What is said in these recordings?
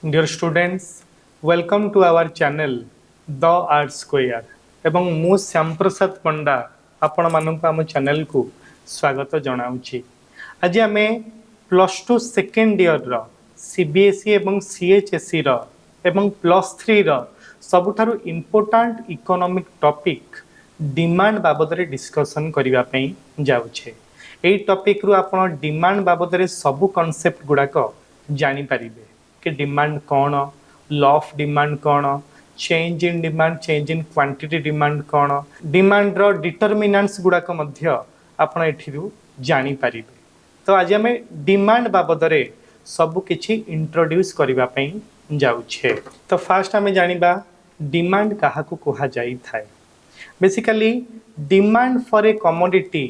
Dear students, welcome to our channel The Art Square ଏବଂ ମୁଁ ଶ୍ୟାମପ୍ରସାଦ ପଣ୍ଡା ଆପଣ ମାନଙ୍କୁ ଆମ channel को स्वागत जनाउछि। आज आमे +2 सेकेंड ईयर रो सीबीएसई एवं सीएचएसई रो एवं +3 रो सबुठारु इंपोर्टेंट इकोनॉमिक टॉपिक डिमांड बाबद रे डिस्कशन करिवा पई जाउछे। एई टॉपिक रु आपण डिमांड बाबद रे सब कांसेप्ट गुडा को जानि परिबे कि डिमांड कौन, लॉ ऑफ डिमांड कौन, change in demand, change in quantity demand कौन, डिमांड रो डिटरमिनेंट्स गुडाक मध्य आपण एठिरु जानि परिबे। तो आज हमें डिमांड बाबद रे सब किछि इंट्रोड्यूस करिवा पई जाउछे। तो फर्स्ट हमें जानिबा डिमांड काहाकू कोहा जाई थाए। Basically demand for a commodity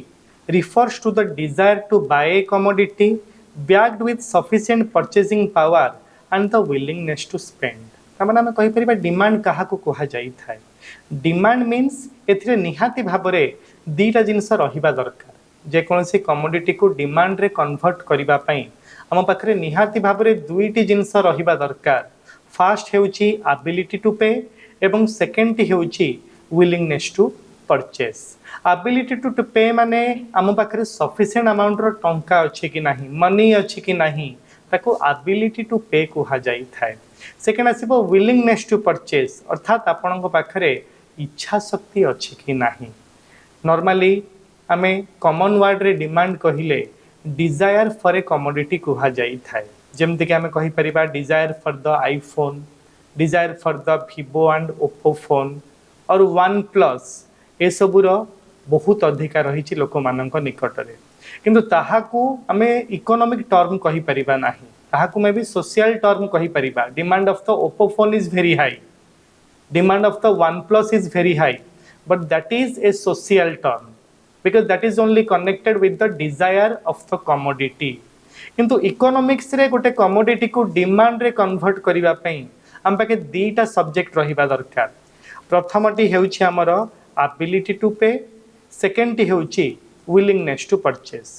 refers to the desire to buy a commodity backed with sufficient purchasing power and the willingness to spend। ताମାନେ ଆମେ कहि परिबा डिमांड काहाकू कोहा जाई थाए। डिमांड मीन्स एथिरे निहाती भाबरे दीटा जिंस रहिबा दरकार। जे कोनसी कमोडिटी को डिमांड रे कन्वर्ट करिबा पई हम पाखरे निहाती भाबरे दुईटी जिंस रहिबा दरकार। फर्स्ट हेउची एबिलिटी टू पे एवं सेकंड हेउची willingness to purchase. Ability to pay माने आम पाखे सफिशिएंट अमाउंट रो टंका अछि कि नाही, मनी अछि कि नाही, ताको एबिलिटी टू पे कुहा जाई थाए। सेकंड आसीबो विलिंगनेस टू परचेस, अर्थात आपनक पाखरे इच्छा शक्ति अछि कि नाही। नॉर्मली आमे कॉमन वर्ड रे डिमांड कहिले डिजायर फॉर ए कमोडिटी कुहा जाई थाए। जेमति कि आमे कहि परिबा desire for the iPhone, desire for the Vivo and Oppo phone or OnePlus ए सबुर बहुत अधिकार रही लोक मान निकट में। किंतु ताहाकू आमे इकोनॉमिक टर्म कहि परिबा नाही, ताहाकू मे भी सोशल टर्म कहि परिबा। Demand of the Oppo phone is very high, demand of the OnePlus is very high, but that is a social term because that is only connected with the desire of the commodity. किंतु economics रे गोटे commodity को demand रे convert करिवा पई हम पाके दीटा subject रहिबा दरकार। प्रथमटी हेउछि हमर ability to पे, सेकेंड हेउछि विलिंगनेस टू परचेस।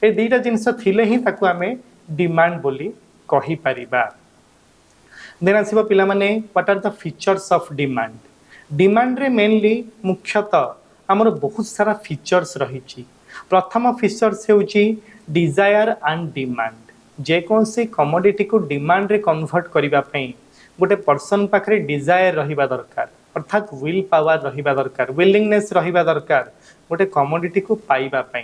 ए दीटा जिंस थिले ही ताकू आमे डिमांड बोली कहि परिबा। देन आसीबा पिला माने what are the features of demand. Demand रे मेनली मुख्यतः हमर बहुत सारा फीचर्स रहिछि। प्रथम फीचर्स हेउछि डिजायर एंड डिमांड। जे कोनसे कमोडिटी को डिमांड रे कन्वर्ट करिबा पई गोटे पर्सन पाखरे डिजायर रहिबा दरकार, अर्थात विल पावर रहिबा दरकार, विलिंगनेस रहिबा दरकार गोटे कमोडिटी को पाइबा पई।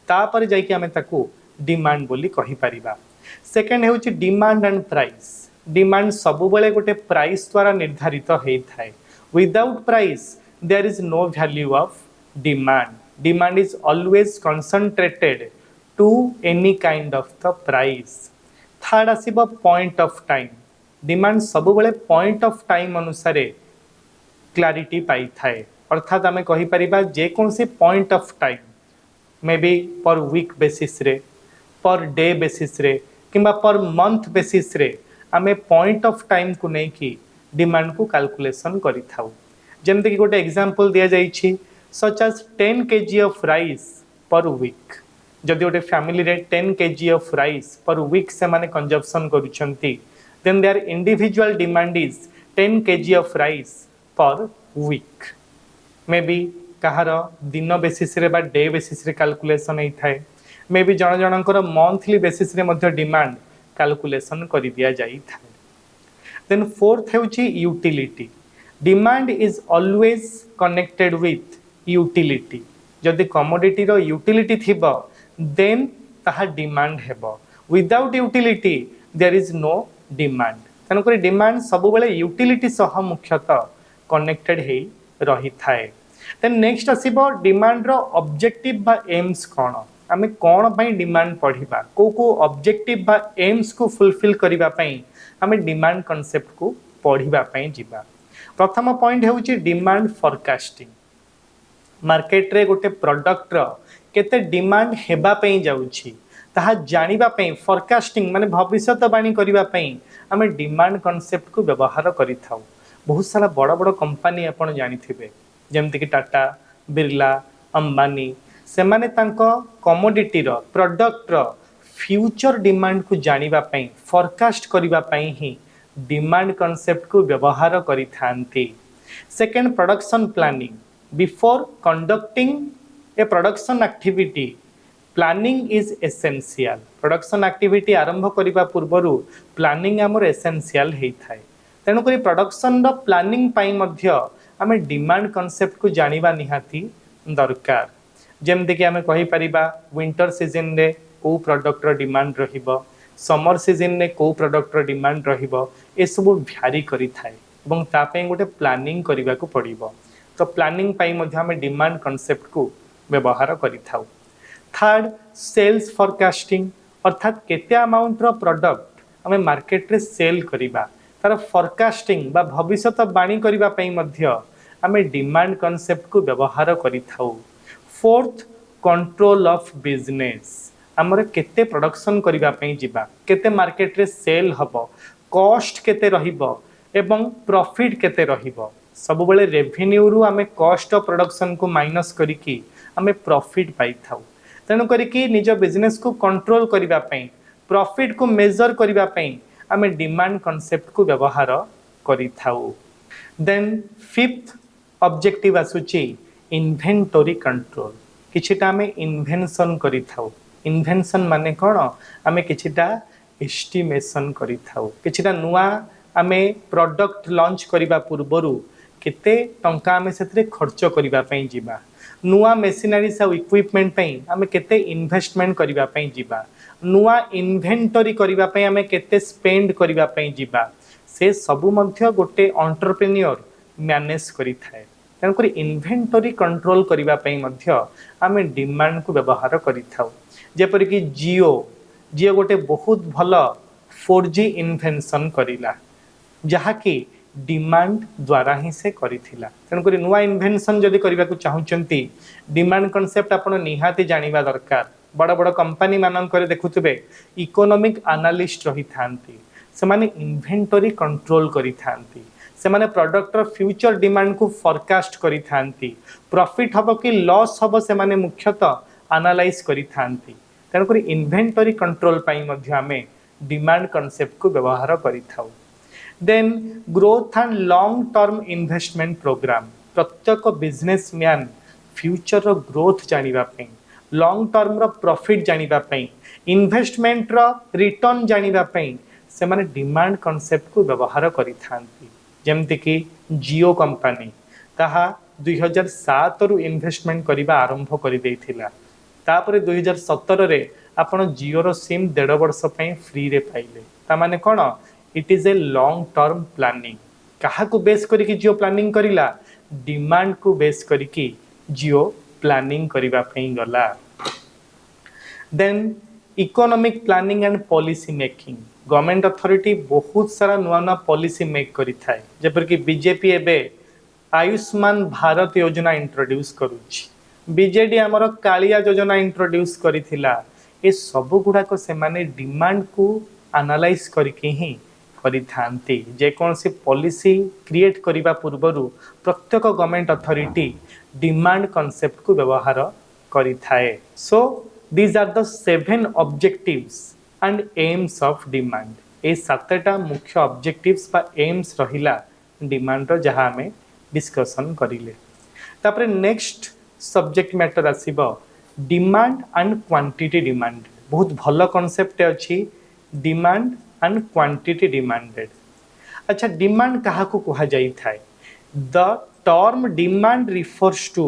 तापर जाइके आमे ताकू डिमांड बोली कहि परिबा। सेकंड हेउछि डिमांड एंड प्राइस। डिमांड सबु बेले गोटे प्राइस द्वारा निर्धारित हेइ थाए। Without price there is no value of demand. Demand is always concentrated to any kind of the price. Third आसीबो पॉइंट ऑफ टाइम। डिमांड सबु बेले पॉइंट ऑफ टाइम अनुसार क्लारिटी पाई थाए, अर्थात आमे कहि परिबा जे कोनसे point of time may be per week basis रे, पर डे बेसिस रे किंबा पर मंथ बेसिस रे आमे पॉइंट ऑफ टाइम को नै कि डिमांड को कैलकुलेशन करि थाउ। जेमते कि गोटे एग्जांपल दिया जाइछि such as 10 kg of rice per week. जदि गोटे फैमिली रे 10 kg of rice per week से माने कंजम्पशन करूछंती, then their individual demand is 10 kg of rice per week. May be कहार दिन बेसिस रे बा डे बेसिस रे कैलकुलेशन होई थाए। मे बी जन जनकर मंथली बेसिस रे मध्य डिमांड कैलकुलेशन करि दिया जाई थाए। देन फोर्थ हेउची utility. Demand is always connected with utility. जदि कमोडिटी रो यूटिलिटी थिबो देन ताहा डिमांड हेबो। Without utility there is no demand. तनकर डिमांड सब बेले यूटिलिटी सह मुख्यतः कनेक्टेड हे रही थाए। देन नेक्स्ट आसीबो डिमांड रो ऑब्जेक्टिव बा एम्स कोन। आमे कोन पई डिमांड पढिबा, को ऑब्जेक्टिव बा एम्स को फुलफिल करिबा पई आमे डिमांड कांसेप्ट को पढिबा पई जिबा। प्रथम पॉइंट हेउची डिमांड फोरकास्टिंग। मार्केट रे गोटे प्रोडक्ट रो केते डिमांड हेबा पई जाउछि ताहा जानिबा पई फोरकास्टिंग माने भविष्यवाणी करिबा पई आमे डिमांड कांसेप्ट को व्यवहार करिथाउ। बहुत सारा बड़ बड़ कंपनी आपण जानिथिबे जेमति कि टाटा, बिरला, अंबानी, से माने तांको कमोडिटी रो प्रोडक्ट रो फ्यूचर डिमांड को जानिबा पई फोरकास्ट करिबा पई ही डिमांड कॉन्सेप्ट को व्यवहार करिथांती। Second production planning, before conducting a production activity planning is essential. Production activity आरंभ करने पूर्व प्लानिंग आमर एसेंशियल होता है। तेणुक प्रोडक्शन प्लानिंग आम डिमांड कॉन्सेप्ट को जानिबा निहाती दरकार। जमती कि आम कहीपर विंटर सीजन रे को प्रोडक्टर डिमांड रहिबो, समर सीजन रे को प्रोडक्टर डिमांड रहिबो, ए सब भ्यारी करि थाए एवं तापे गोटे प्लानिंग करने को पड़िबो। तो प्लानिंग पाई मध्य आम डिमांड कॉन्सेप्ट को व्यवहार करि थाउ। थर्ड सेल्स फोरकास्टिंग, अर्थात केते अमाउंट रो प्रोडक्ट आम मार्केट रे सेल करिबा तार फोरकास्टिंग बा भविष्यत बाणी करिबा पई मध्य आम डिमांड कॉन्सेप्ट को व्यवहार करि थाउ। फोर्थ कंट्रोल ऑफ बिजनेस, आमर केते प्रोडक्शन करिबा पई जिबा, केते मार्केट रे सेल हबो, कॉस्ट केते रहिबो एवं प्रॉफिट केते रहिबो। सब बेले रेवेन्यू रु आमे कॉस्ट ऑफ प्रोडक्शन को माइनस करिकी आमे प्रॉफिट पाई थाउ। तेणु करिकी निज बिजनेस को कंट्रोल करिबा पई, प्रॉफिट को मेजर करिबा पई आमे डिमांड कॉन्सेप्ट को व्यवहार करि थाउ। देन फिफ्थ ऑब्जेक्टिव आसुची इन्वेंटरी कंट्रोल। किछिटा आमे इन्वेंशन करि थाउ। इन्वेंशन माने कोन, आमे किछिटा एस्टिमेशन करि थाउ। किछिटा नुआ आमे प्रोडक्ट लॉन्च करिबा पूर्वरु केते टंका आमे सेतरे खर्च करिबा पई जिबा, नुआ मेसिनरीज और इक्विपमेंट पई आमे केते इन्वेस्टमेंट करिबा पई जिबा, नुआ इन्वेंटरी करिबा पई आमे केते स्पेंड करिबा पई जिबा, से सबु मध्य गोटे एंटरप्रेन्योर मैनेज करि थाए। तेणुक इन्वेंटरी कंट्रोल करिबा पई मध्य आमे डिमांड को व्यवहार करि थाउ। जेपरिक जियो जियो गोटे बहुत भल 4G इन्वेंशन करिला, जहाँकि डिमांड द्वारा ही से करिथिला। तेणुक नुआ इन्वेंशन जदि करने को चाहूँगी डिमांड कॉन्सेप्ट आपण निहाती जानिबा दरकार। बड़ बड़ कंपनी मानकर देखुथिबे इकोनॉमिक एनालिस्ट रही थांती, से माने इन्वेंटरी कंट्रोल करि थांती, से माने प्रोडक्टर फ्यूचर डिमांड को फोरकास्ट करि थांती, प्रॉफिट हबो कि लॉस हबो से माने मुख्यतः एनालाइज करि थांती। तेणुक इन्वेंटरी कंट्रोल पाई मध्य आमे डिमांड कॉन्सेप्ट को व्यवहार करि थाउ। Then growth and long term investment program, प्रत्येक बिजनेसमैन फ्यूचर रो ग्रोथ जानिबा पई, लॉन्ग टर्म रो प्रॉफिट जानिबा पई, इन्वेस्टमेंट रो रिटर्न जानिबा पई से माने डिमांड कॉन्सेप्ट को व्यवहार करि थांती। जेमति कि जियो कंपनी ताहा 2007 रु इन्वेस्टमेंट करिबा आरंभ करि देथिला। तापरे 2017 रे आपण जियो रो सिम 1.5 वर्ष पई फ्री रे पाइले। ता माने कोन, it is a long term planning. कहा को बेस करिकी जियो प्लानिंग करिला, डिमांड को बेस करिकी जियो प्लानिंग करिबा पई गला। Then economic planning and policy making, government authority बहुत सारा नुआ नुआ पॉलिसी मेक करि थाए। जेपर कि बीजेपी एबे आयुष्मान भारत योजना इंट्रोड्यूस करूची, बीजेडी आमर कालिया योजना इंट्रोड्यूस करिथिला। ए सब गुड़ाक से माने डिमांड को एनालाइज करके ही करिथांती। जे कौन सी पॉलिसी क्रिएट करिबा पूर्वरु प्रत्येक गवर्नमेंट अथॉरिटी डिमांड कॉन्सेप्ट को व्यवहार करिथाए। So these are the 7 objectives and aims of demand. ए 7टा मुख्य ऑब्जेक्टिव्स बा एम्स रहिला डिमांड रो, जहां हमें डिस्कशन करिले। तापरे नेक्स्ट सब्जेक्ट मैटर आसीबो डिमांड एंड क्वांटिटी डिमांड। बहुत भल कॉन्सेप्ट अछि डिमांड एंड क्वांटिटी डिमांडेड। अच्छा, डिमांड कहा को कहा जाई थाए? The term demand refers to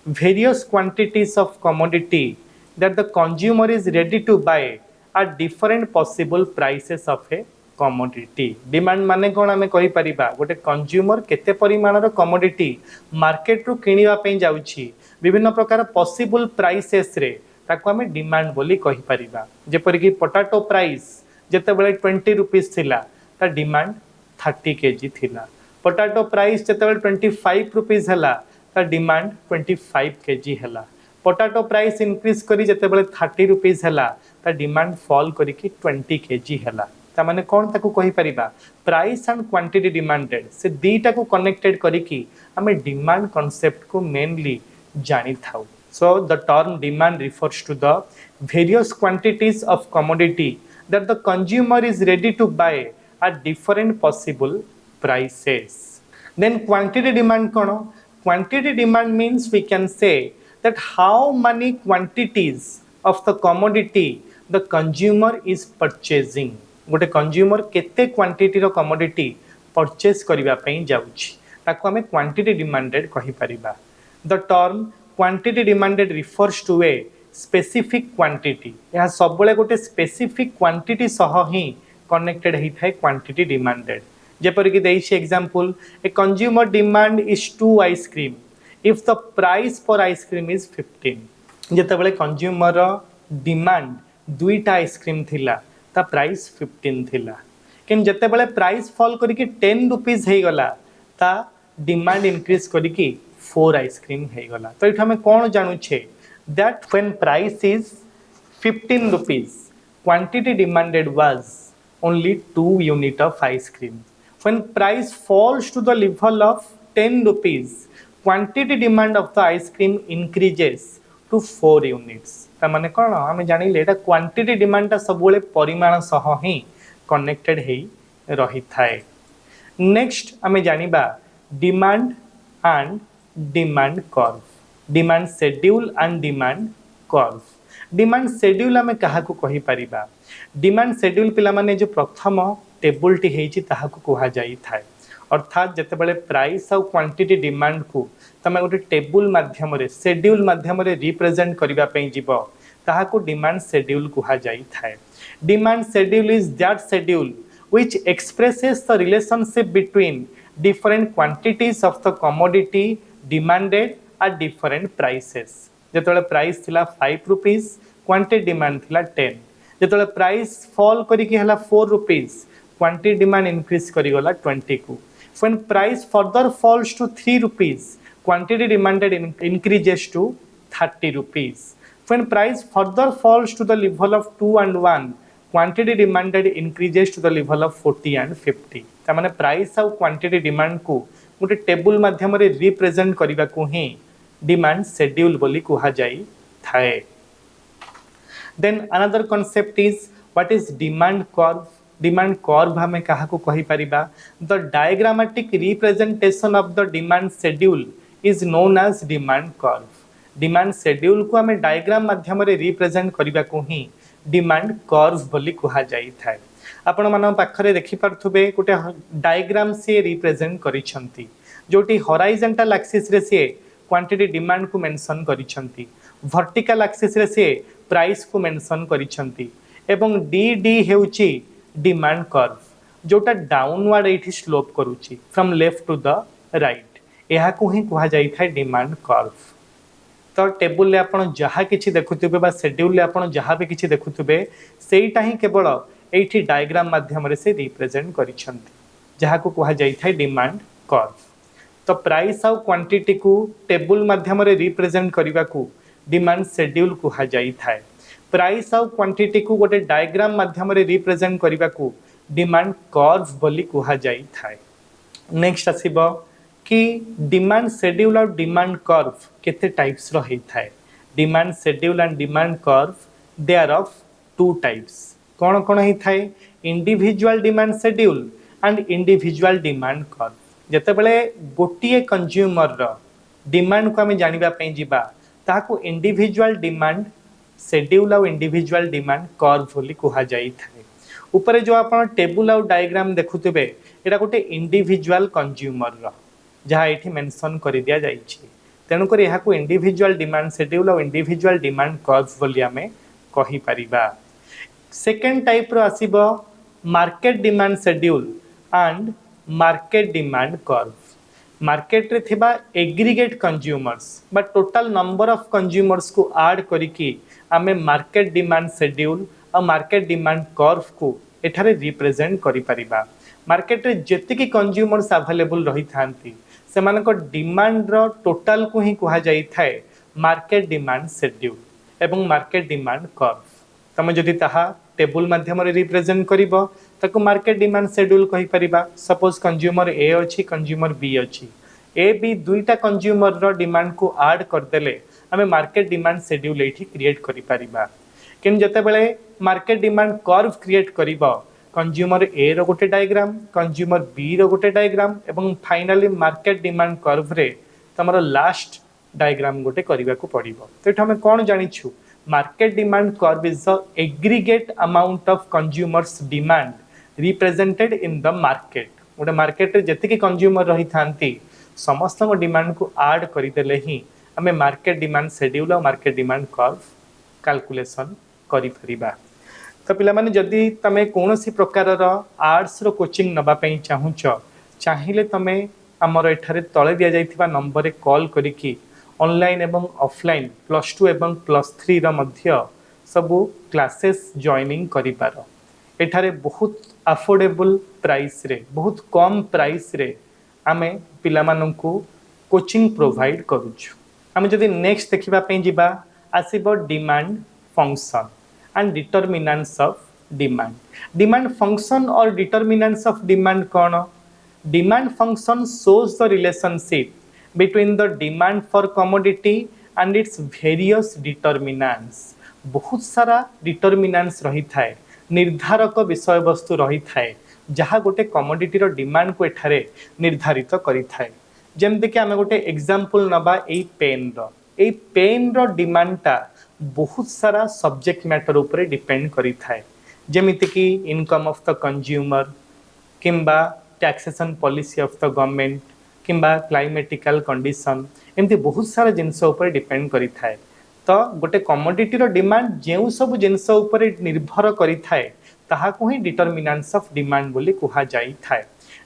various quantities of commodity that the consumer is ready to buy at different possible prices of a commodity. Demand माने कोन आमे कहि परिबा, गोटे कंज्यूमर केते परिमाणर कमोडिटी मार्केट रु किनिबा पई जाउछि विभिन्न प्रकार पॉसिबल प्राइसेस रे, ताको आमे डिमांड बोली कहि परिबा। जेपरि कि पोटैटो प्राइस जेते बेले 20 रुपीस थिला, ता डिमांड 30 केजी थिला। पोटैटो प्राइस जेते बेले 25 रुपीस हला, ता डिमांड 25 केजी हला। पोटैटो प्राइस इंक्रीज करी जेते बेले 30 रुपीस हला, ता डिमांड फॉल करी कि 20 केजी हला। ता माने कोन ताको कहि परिबा, प्राइस एंड क्वांटिटी डिमांडेड से दीटा को कनेक्टेड करी कि हमें डिमांड कांसेप्ट को मेनली जानी थाउ। So the term demand refers to the various quantities of commodity that the consumer is ready to buy at different possible prices. Then quantity demand kono? Quantity demand means we can say that how many quantities of the commodity the consumer is purchasing. गोटे consumer केते quantity रो commodity purchase करिवा पई जाउछि ताको हमें quantity demanded कहि परिबा. The term quantity demanded refers to a specific quantity. यह सबले गोटे स्पेसिफिक क्वांटिटी सह ही कनेक्टेड ही थाए क्वांटिटी डिमांडेड. जेपर कि देइछि example a consumer demand is 2 ice cream if the price for ice cream is 15. जेतेबेले कंज्यूमर डिमांड दुईटा आइसक्रीम थिला ता प्राइस 15 थिला किन जेतेबेले प्राइस फॉल करिकि 10 रुपीस हे गला ता डिमांड इंक्रीज करिकि 4 आइसक्रीम हे गला. तो इठ हमें कोन जानू छे that when price is 15 rupees quantity demanded was only 2 unit of ice cream. When price falls to the level of 10 rupees quantity demand of the ice cream increases to 4 units. ता माने कोन हम जानि लेटा क्वांटिटी डिमांड ता सबले परिमाण सह ही connected हे रही थाए. नेक्स्ट हमें जानिबा demand and demand curve. Demand schedule and demand curve. Demand schedule हमें कहा को कहि परिबा. डिमांड शेड्यूल पिला माने जो प्रथम टेबल टी हेछि ताहा को कहा जाई थाए. अर्थात जेतेबेले प्राइस और क्वांटिटी डिमांड को तमे गोटे टेबल माध्यम रे शेड्यूल माध्यम रे रिप्रेजेंट करिवा पई जिवो ताहा को डिमांड शेड्यूल कहा जाई थाए. Demand schedule is that schedule which expresses the relationship between different quantities of the commodity demanded at different prices. जेतोले प्राइस थिला 5 रुपीस क्वांटिटी डिमांड थिला 10. जेतोले प्राइस फॉल करी कि हला 4 रुपीस क्वांटिटी डिमांड इंक्रीज करी गला 20 को. When price further falls to 3 rupees quantity demanded increases to 30 rupees. When price further falls to the level of 2 and 1 quantity demanded increases to the level of 40 and 50. ता माने price और quantity demand को गोटे table माध्यम रे represent करिवा को ही demand schedule बोली कहा जाई थाए. Then another concept is what is demand curve. Demand curve हमें कहा को कहि परिबा the diagrammatic representation of the demand schedule is known as demand curve. Demand schedule को हमें डायग्राम माध्यम रे रिप्रेजेंट करिवा को ही डिमांड कर्व बोली कहा जाई थाए. आपण मन पाखरे देखि परथुबे गोटे डायग्राम से रिप्रेजेंट करिसंती जोटी हॉरिजॉन्टल एक्सिस रे से क्वांटिटी डिमांड को मेंशन करिसंती, वर्टिकल एक्सिस रे से प्राइस को मेंशन करिसंती एवं डी हेउची डिमांड कर्व जोटा डाउनवर्ड एठी स्लोप करूची from left to the right. एहा को ही कहा जाई थाए डिमांड कर्व. तो टेबल ले आपण जहा किछि देखुथिबे बा शेड्यूल ले आपण जहा भी किछि देखुथिबे सेईटा ही केवल एठी डायग्राम माध्यम रे से रिप्रेजेंट करिसंती जहा को कहा जाई थाए डिमांड कर्व. तो प्राइस और क्वांटिटी को टेबल माध्यम रे रिप्रेजेंट करिवा को डिमांड शेड्यूल कहा जाई थाए. प्राइस और क्वांटिटी को गोटे डायग्राम माध्यम रे रिप्रेजेंट करिवा को डिमांड कर्व बोली कहा जाई थाए. नेक्स्ट आसीबो कि डिमांड शेड्यूल और डिमांड कर्व केते टाइप्स रो हेइ थाए. Demand schedule and demand curve they are of 2 types. कोन कोन हेइ थाए individual demand schedule and individual demand curve. जेतेबेले गोटिए कंज्यूमर रो डिमांड को हमें जानिबा पई जिबा ताको इंडिविजुअल डिमांड शेड्यूल और इंडिविजुअल डिमांड कर्व बोली कहा जाई थाए. ऊपर जो आपण टेबल और डायग्राम देखुथिबे एटा गोटे इंडिविजुअल कंज्यूमर रो जहा एठी मेंशन करि दिया जाई छी. तेनु कर यहा को इंडिविजुअल डिमांड शेड्यूल और इंडिविजुअल डिमांड कर्व बोली हमें कहि परिबा. सेकंड टाइप रो आसीबो market demand schedule and market demand curve. Market रे थिबा एग्रीगेट कंज्यूमर्स बा टोटल नंबर ऑफ कंज्यूमर्स को ऐड करिकि आमे मार्केट डिमांड शेड्यूल और मार्केट डिमांड कर्व को एठारे रिप्रेजेंट करि परिबा. मार्केट रे जेतिकी कंज्यूमर्स अवेलेबल रही थांती सेमान को डिमांड रो टोटल को ही कहा जाई थाए मार्केट डिमांड शेड्यूल एवं मार्केट डिमांड कर्व. तमे जदि ताहा टेबल माध्यम रे रिप्रेजेंट करिवो ताको मार्केट डिमांड शेड्यूल कहि परिबा. सपोज कंज्यूमर ए अछि कंज्यूमर बी अछि. ए बी दुईटा कंज्यूमर रो डिमांड को ऐड कर देले हमें मार्केट डिमांड शेड्यूल एठी क्रिएट करि परिबा. किन जते बेले मार्केट डिमांड कर्व क्रिएट करिवो कंज्यूमर ए रो गोटे डायग्राम, कंज्यूमर बी रो गोटे डायग्राम एवं फाइनाली मार्केट डिमांड कर्व रे तमरो लास्ट डायग्राम गोटे करबा को पड़िबो। तो एठ हम कोन जानिछु market demand curve is the aggregate amount of consumers demand represented in the market. गोटे मार्केट रे जति के कंज्यूमर रही थांती समस्त डिमांड को ऐड करि देले ही हमें मार्केट डिमांड शेड्यूल और मार्केट डिमांड कर्व कैलकुलेशन करि परिबा। तो पिला माने जदि तमे कोनोसी प्रकार रो आर्ट्स रो कोचिंग नबा पई चाहुच चाहिले तमे हमर एठारे तळे दिया जाइथिबा नंबर रे कॉल करिकि ऑनलाइन एवं ऑफलाइन +2 एवं +3 रो मध्य सबु क्लासेस जॉइनिंग करि पारो। एठारे बहुत अफोर्डेबल प्राइस रे बहुत कम प्राइस रे आमे पिला माननकु कोचिंग प्रोवाइड करूछु। आमे जदि नेक्स्ट देखिबा पई जिबा आसीबो demand function and determinants of demand. Demand function और डिटरमिनेंट्स ऑफ डिमांड कौन? Demand function shows the relationship between the demand for commodity and its various determinants। बहुत सारा डिटरमिनेंट्स रही थाए, निर्धारक विषय वस्तु रही थाए जहाँ गोटे कमोडिटी रो डिमांड को एठारे निर्धारित करि थाए। जेमते कि आमे गोटे एग्जांपल नबा एई पेन रो डिमांड टा बहुत सारा सब्जेक्ट मैटर ऊपर डिपेंड करि थाए। जेमिति कि इनकम ऑफ द कंज्यूमर किंबा taxation policy of the government किंबा क्लाइमेटिकल कंडीशन एमती बहुत सारा जिनस ऊपर डिपेंड करि थाए। तो गोटे कमोडिटी रो डिमांड जेउ सब जिनस ऊपर निर्भर करि थाए ताहा को ही डिटरमिनेंट्स ऑफ डिमांड बोली कहा जाई थाए।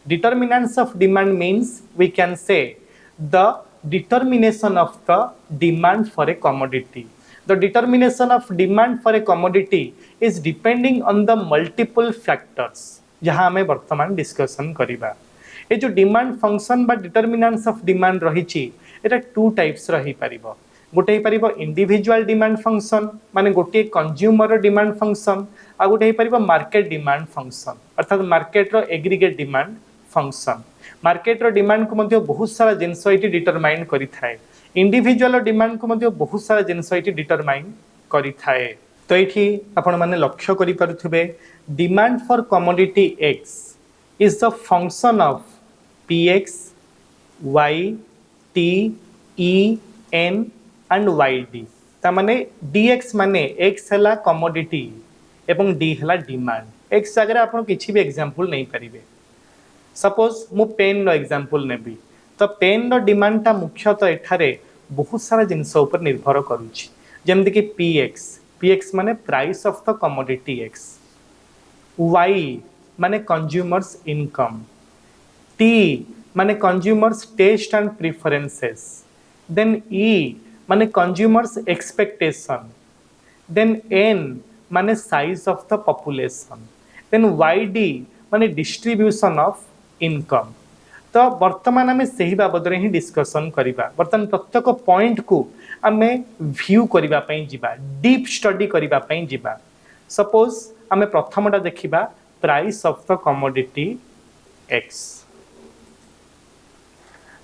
Determinants of demand means we can say the determination of the demand for a commodity. The determination of demand for a commodity is depending on the multiple factors जहाँ हमें वर्तमान discussion करिबा। ये जो डिमांड फंक्शन बा determinants of demand रही एटा to types रही परिबो। गोटे परिबो इंडिविजुअल डिमांड फंक्शन माने गोटे कंज्यूमर डिमांड फंक्शन आ गोटे परिबो मार्केट डिमांड फंक्शन अर्थात मार्केट रो एग्रीगेट डिमांड फंक्शन। मार्केट रो डिमांड को मध्ये बहुत सारा जिंस इति डिटरमाइन करि थाए, इंडिविजुअल डिमांड को मध्ये बहुत सारा जिंस इति डिटरमाइन करि थाए। तो एठी आपण माने लक्ष्य करि पारुथिबे demand for commodity x is the function of px y t e n and yd। ता माने dx माने x हला कमोडिटी एवं d हला डिमांड। x जगह आपण किछि भी एग्जांपल नै परिबे। सपोज मु पेन रो एग्जांपल नेबी तो पेन रो डिमांड ता मुख्यतः एठारे बहुत सारा जिनस ऊपर निर्भर करूछि। जेमति कि px माने price of the commodity x, y माने कंज्यूमर्स इनकम, t माने consumers taste and preferences, then e माने कंज्यूमर्स एक्सपेक्टेशन, देन n माने size of the population, then yd माने डिस्ट्रीब्यूशन ऑफ इनकम। तो वर्तमान आम से ही बाबद ही डिस्कसन करिबा। वर्तमान प्रत्येक पॉइंट को आम व्यू करिबा पई जिबा, डीप स्टडी करिबा पई जिबा। सपोज आम प्रथमटा देखिबा price of the commodity x।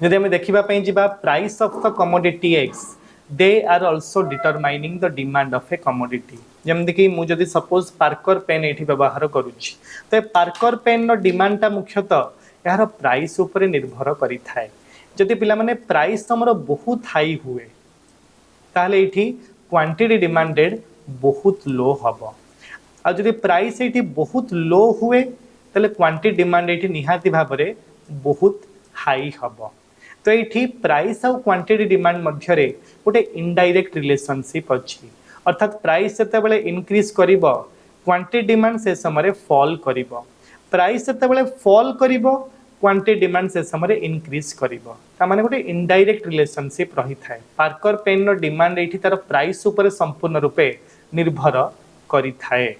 जदि आम देखिबा पई जिबा price of the commodity x they are also determining the demand of a commodity. जेमति कि मु जदि सपोज पार्कर पेन एठी व्यवहार करूछि तो पार्कर पेन रो डिमांड ता मुख्यतः यार प्राइस ऊपर निर्भर करि थाए। जदि पिला माने प्राइस तमरो बहुत हाई हुए ताले एठी क्वांटिटी डिमांडेड बहुत लो हबो। आ जदि प्राइस एठी बहुत लो हुए ताले क्वांटिटी डिमांड एठी निहाती भाबरे बहुत हाई हबो। तो एठी प्राइस और क्वांटिटी डिमांड मध्य रे गोटे इनडायरेक्ट रिलेशनशिप अछि। अर्थात प्राइस जते बेले इंक्रीज करिवो क्वांटिटी डिमांड से समय फॉल करिवो, प्राइस जते बेले फॉल करिवो क्वांटिटी डिमांड से समय इंक्रीज करिवो। ता माने गोटे इनडायरेक्ट रिलेशनशिप रही थाए। पार्कर पेन रो डिमांड एठी तार प्राइस ऊपर संपूर्ण रूपे निर्भर करि थाए।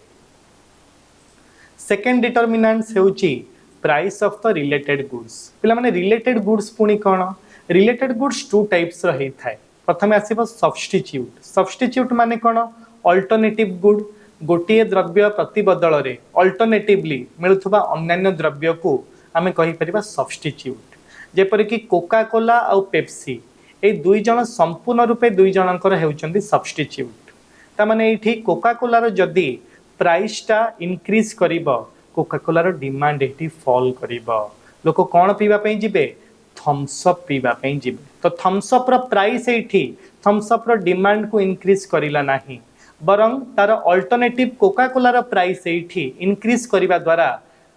सेकंड डिटरमिनेंट्स हेउची price of the related goods. पिला माने रिलेटेड गुड्स पुनी कोन? रिलेटेड गुड्स टू टाइप्स रही थाए। प्रथमे आसीबो सब्स्टिट्यूट। सब्स्टिट्यूट माने कोन? अल्टरनेटिव गुड, गोटिए द्रव्य प्रति बदल रे अल्टरनेटिवली मिलुथबा अन्य द्रव्य को आमे कहि परिबा सब्स्टिट्यूट। जेपर कि कोका कोला और पेप्सी ए दुई जण संपूर्ण रूपे दुई जनकर हेउचंदी सब्स्टिट्यूट। ता माने एठी कोका कोला रो जदी प्राइस टा इंक्रीज करिवो कोका कोलार डिमांड एठी फॉल करिबो लोक कोन पीवा पई जिबे थम्स अप पीवा पई जिबे तो थम्स अप रो प्राइस एठी थम्स अप रो डिमांड को इंक्रीज करिला नाही बरं तार अल्टरनेटिव कोका कोलार प्राइस एठी इंक्रीज करिबा द्वारा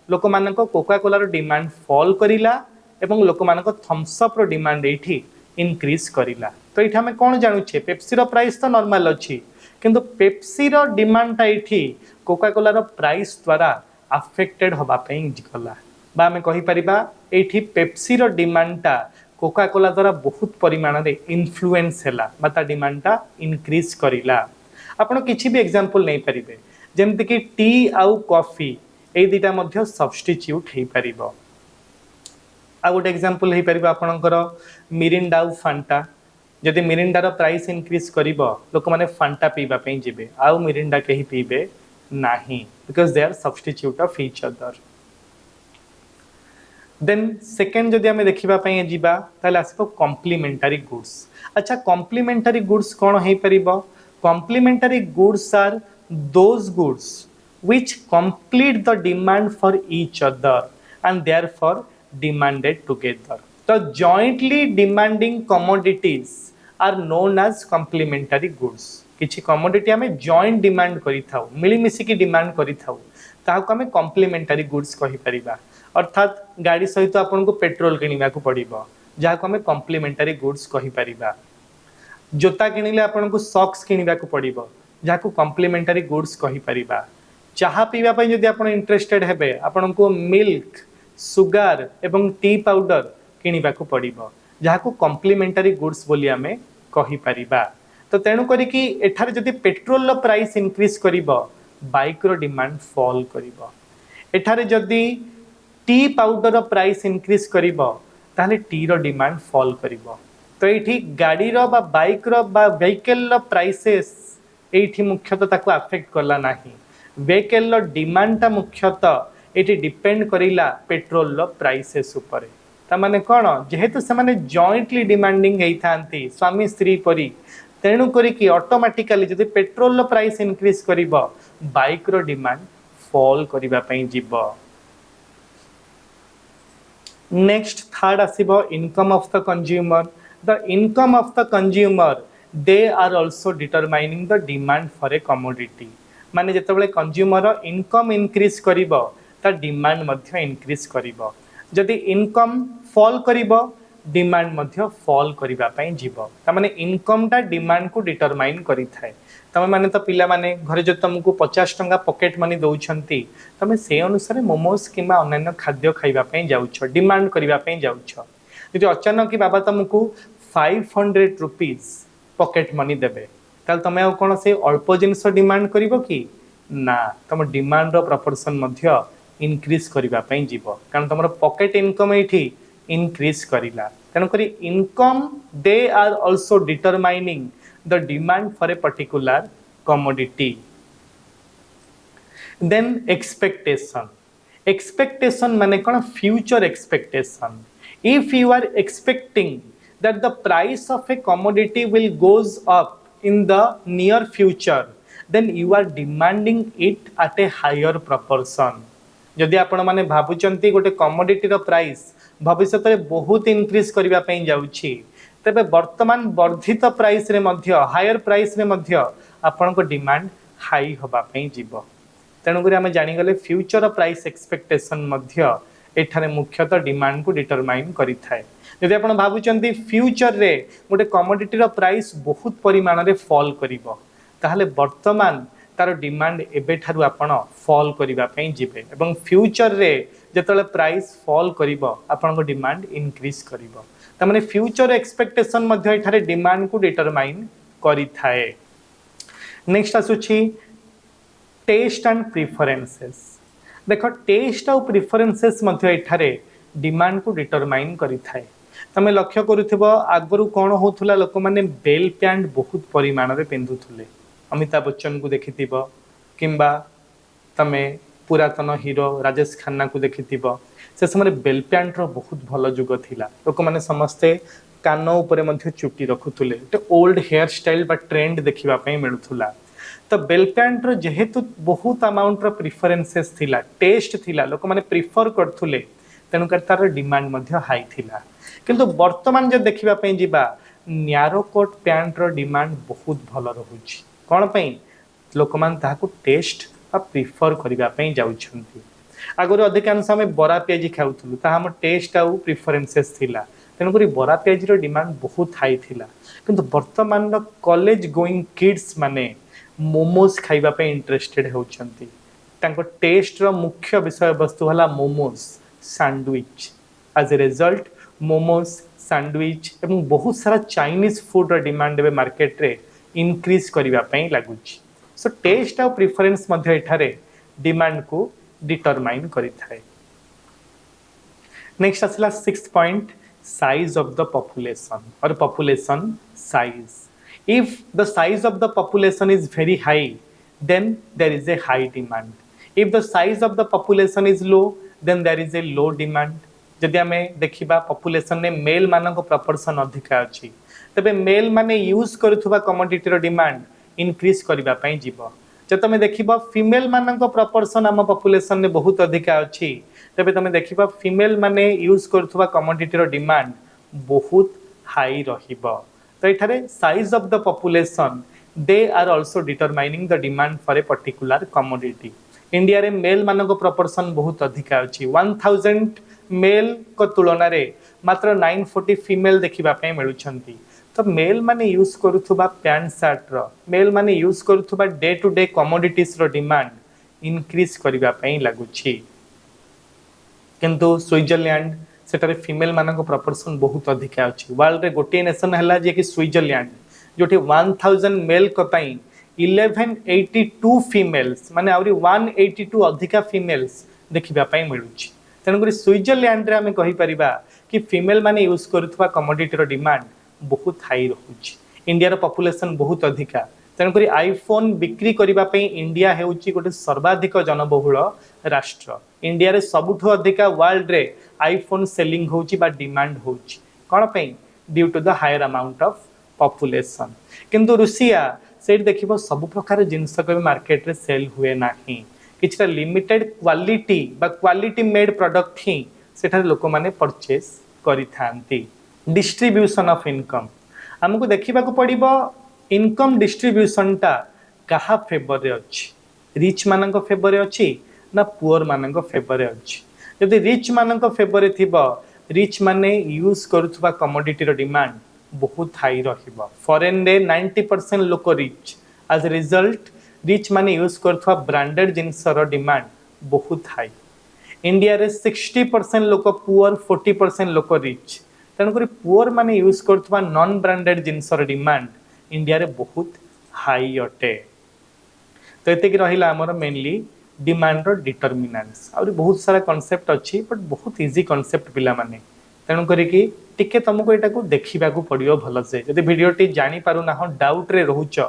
लोक मानको कोका कोलार डिमांड फॉल करिला एवं लोक मानको थम्स अप रो डिमांड एठी इंक्रीज करिला तो एठी हमें कोन जानू छे पेप्सी रो प्राइस तो नॉर्मल अछि किंतु पेप्सी रो डिमांड ता एठी कोका कोलार प्राइस द्वारा अफेक्टेड होबा पई गला बा हमें कहि परिबा एठी पेप्सी रो डिमांड ता कोका कोला द्वारा बहुत परिमाण रे इन्फ्लुएंस हैला बता डिमांड ता इंक्रीज करिला आपण किछि भी एग्जांपल नै परिबे जेमति कि टी आउ कॉफी ए दिटा मध्ये सब्स्टिट्यूट हे परिबो आ गोटे एग्जांपल हे परिबो आपणकर मिरिंडा आउ फांटा जदि मिरिंडार प्राइस इंक्रीज करिबो लोक माने फांटा पीबा पई जिबे आउ मिरिंडा केही पीबे नाही because they are substitute of each other then second जदि हमें देखिबा पई जिबा ताले आसबो कॉम्प्लीमेंटरी गुड्स अच्छा कॉम्प्लीमेंटरी गुड्स कोन हे परिबो complementary goods are those goods which complete the demand for each other and therefore demanded together so jointly demanding commodities are known as complementary goods किछि commodity हमें joint demand करि थाउ मिली मिसी की demand करि थाउ ताको हमें complementary goods कहि परिबा अर्थात गाड़ी सहित आपन को पेट्रोल किनिबा को पड़िबो जाको हमें complementary goods कहि परिबा जोता किनिले आपन को सॉक्स किनिबा को पड़िबो जाको complementary goods कहि परिबा चाहा पीवा पई जदि आपण इंटरेस्टेड हेबे आपण को मिल्क सुगर एवं टी पाउडर किनिबा को पड़िबो जाको कॉम्प्लीमेंटरी गुड्स बोली हमें कहि परिबा तो तेनु करी कि एठार जदि पेट्रोल रो प्राइस इंक्रीज करिबो बाइक रो डिमांड फॉल करिबो एठार जदि टी पाउडर रो प्राइस इंक्रीज करिबो ताले टी रो डिमांड फॉल करिबो तो एठी गाड़ी रो बा बाइक रो बा व्हीकल रो प्राइसेस एठी मुख्यतः ताको अफेक्ट करला नाही व्हीकल डिमांड ता मुख्यतः एटी डिपेंड करिला पेट्रोल रो प्राइसेस ऊपर ता माने कोन जेहेतु से माने जॉइंटली डिमांडिंग हेई थांती स्वामी स्त्री परी तेनु करी कि ऑटोमेटिकली जदि पेट्रोल रो प्राइस इंक्रीज करिवो बाइक रो डिमांड फॉल करिबा पई जिवो नेक्स्ट थर्ड आसीबो income of the income of the consumer they are also determining the demand for a commodity माने जेतेबेले कंज्यूमर इनकम इंक्रीज करिवो ता डिमांड मध्ये इंक्रीज करिवो जदि इनकम फॉल करिवो डिमांड मध्ये फॉल करिबा पई जीवो ता माने इनकम ता डिमांड को डिटरमाइन करि थाए तमे माने तो पिला माने घरे जो तुमको 50 टंका पॉकेट मनी दउछंती तमे से अनुसार मोमोस किमा अन्य खाद्य खाइबा पई जाउछो डिमांड करिबा पई जाउछो यदि अचानक कि बाबा तुमको 500 रुपीस पॉकेट मनी देबे ताल तमे आ कोन से अल्प जिंस डिमांड करिवो कि ना तम डिमांड रो प्रोपोर्शन मध्य इंक्रीज करिबा पई जीवो कारण तमरो पॉकेट इनकम एठी इंक्रीज करिला तनो करी income they are also determining the demand for a particular commodity then expectation माने कोन future expectation if you are expecting that the price of a commodity will goes up in the near future then you are demanding it at a higher proportion जदि आपण माने भाबुचंती गोटे commodity रो price भविष्य रे बहुत इंक्रीज करिवा पई जाउछि तबे वर्तमान वर्धित प्राइस रे मध्य हायर प्राइस रे मध्य आपण को डिमांड हाई होबा पई जीवो तेनु करी हम जानि गले फ्यूचर प्राइस एक्सपेक्टेशन मध्य एठारे मुख्यतः डिमांड को डिटरमाइन करि थाए जदि आपण भाबुचंती फ्यूचर रे गोटे कमोडिटी रो प्राइस बहुत परिमाण रे फॉल करिवो ताहले वर्तमान तार डिमांड एबे ठारु आपण फॉल करिवा पई जिबे एवं फ्यूचर रे जेतले प्राइस फॉल करिवो आपण को डिमांड इंक्रीज करिवो त माने फ्यूचर एक्सपेक्टेशन मध्ये एठारे डिमांड को डिटरमाइन करि थाए नेक्स्ट आसुछि टेस्ट एंड प्रेफरेंसेस देखो टेस्ट और प्रेफरेंसेस मध्ये एठारे डिमांड को डिटरमाइन करि थाए तमे लक्ष्य करूथिबो आगरु कोन होथुला लोक माने बेल पैंट बहुत परिमाण रे पिंधुथुले अमिताभ बच्चन को देखिथिबो किंबा तमे पुरातन हीरो राजेश खन्ना को देखिथिबो से समय बेल पैंट रो बहुत भलो जुग थिला लोक माने समस्ते कान ऊपर मध्ये चुटी रखुथुले ते ओल्ड हेयर स्टाइल बा ट्रेंड देखिबा पई मिलुथुला तो बेल पैंट रो जेहेतु बहुत अमाउंट रो प्रिफरेंसेस थिला टेस्ट थिला लोक माने प्रिफर करथुले तेणु कर तार डिमांड मध्य हाई थिला किंतु वर्तमान जो देखिबा पई जिबा न्यारो कोट पैंट रो डिमांड बहुत भल रहुछि कोन पई लोक मान ताको टेस्ट आ प्रिफर करिबा पई जाउछंती आगुरी अधिकांश आम बरा पियाजी खाऊलु ता हम टेस्ट आउ प्रिफरेंसेस थिला तेणुक बरा पियाजी डिमांड बहुत हाई थिला किंतु वर्तमान कॉलेज गोइंग किड्स माने मोमोज खाइबा इंटरेस्टेड होउछंती तांको टेस्ट रो मुख्य विषय वस्तु हला momos sandwich as a result momos sandwich एवं बहुत सारा चाइनीज फूड रो डिमांड एबे मार्केट रे इंक्रीज करिबा पई लागुची सो टेस्ट और प्रिफरेंस मध्य एठारे डिमांड को डिटरमाइन करिथाय नेक्स्ट आसला 6th point size of the population और population size if the size of the population is very high then there is a high demand if the size of the population is low then there is a low demand जदि आमे देखिबा population ने mail मानक proportion अधिक अछि तबे mail माने use करूथबा कमोडिटी रो डिमांड इंक्रीज करिबा पई जीवो जब तुम देखिबा फीमेल मानक प्रपोर्शन आम पॉपुलेशन ने बहुत अधिक अछि तबे तुम देखिबा फीमेल माने यूज करूथबा कमोडिटी रो डिमांड बहुत हाई रहिबो तो एठारे size of the population they are also determining the demand for a particular commodity India रे मेल मानक प्रपोर्शन बहुत अधिक अछि 1000 मेल को तुलना रे मात्र 940 फीमेल देखिबा पई मिलुछंती तो मेल माने यूज करूथबा पैंट शर्ट रो मेल माने यूज करूथबा डे टू डे कमोडिटीज रो डिमांड इंक्रीज करिबा पई लागुछि किंतु स्विट्जरलैंड सेटारे फीमेल मानक प्रपोर्शन बहुत अधिक अछि वर्ल्ड रे गोटे नेशन हला जे कि स्विट्जरलैंड जोठी 1000 मेल को पई 1182 फीमेल्स माने आउरी 182 अधिका फीमेल्स देखिबा पई मिलुछि तेणुकरी स्विट्जरलैंड रे हमें कहि परिबा कि फीमेल माने यूज करूथबा कमोडिटी रो डिमांड बहुत हाई रहुछि इंडिया रो पॉपुलेशन बहुत अधिका तेणुकरी आईफोन बिक्री करिबा पई इंडिया हेउछि गोटे सर्वाधिक जनबहुल राष्ट्र इंडिया रे सबुठो अधिका वर्ल्ड रे आईफोन सेलिंग होउछि बा डिमांड होउछि कोन पई due to the higher amount of population किंतु रूसिया सेट देखिबो सब प्रकार जिंस को मार्केट रे सेल हुए नाही किछटा लिमिटेड क्वालिटी बा क्वालिटी मेड प्रोडक्ट ही सेठारे लोक माने परचेस करिथांती डिस्ट्रीब्यूशन ऑफ इनकम हमको देखिबा को पड़िबो इनकम डिस्ट्रीब्यूशन टा कहा फेवर रे अछि रिच मानक फेवर रे अछि ना पुअर मानक फेवर रे अछि यदि रिच मानक फेवर रे थिबो रिच माने यूज करूथबा कमोडिटी रो डिमांड बहुत हाई रहिबो फॉरेन रे 90% लोक rich as a result rich माने यूज करूथबा ब्रांडेड जिंस रो डिमांड बहुत हाई इंडिया रे 60% लोक पुअर 40% लोक रिच तेणुक पुअर माने यूज करूथबा नॉन ब्रांडेड जिंस रो डिमांड इंडिया रे बहुत हाई अटे तो एते कि रहिला हमर मेनली डिमांड रो डिटरमिनेंट्स और बहुत सारा कांसेप्ट अछि बट बहुत इजी कांसेप्ट पिला माने तेणु करी कि टिके तुमको एटा को देखिबा को पड़ियो भलो से जदि वीडियो टी जानि पारु ना हो डाउट रे रहउछ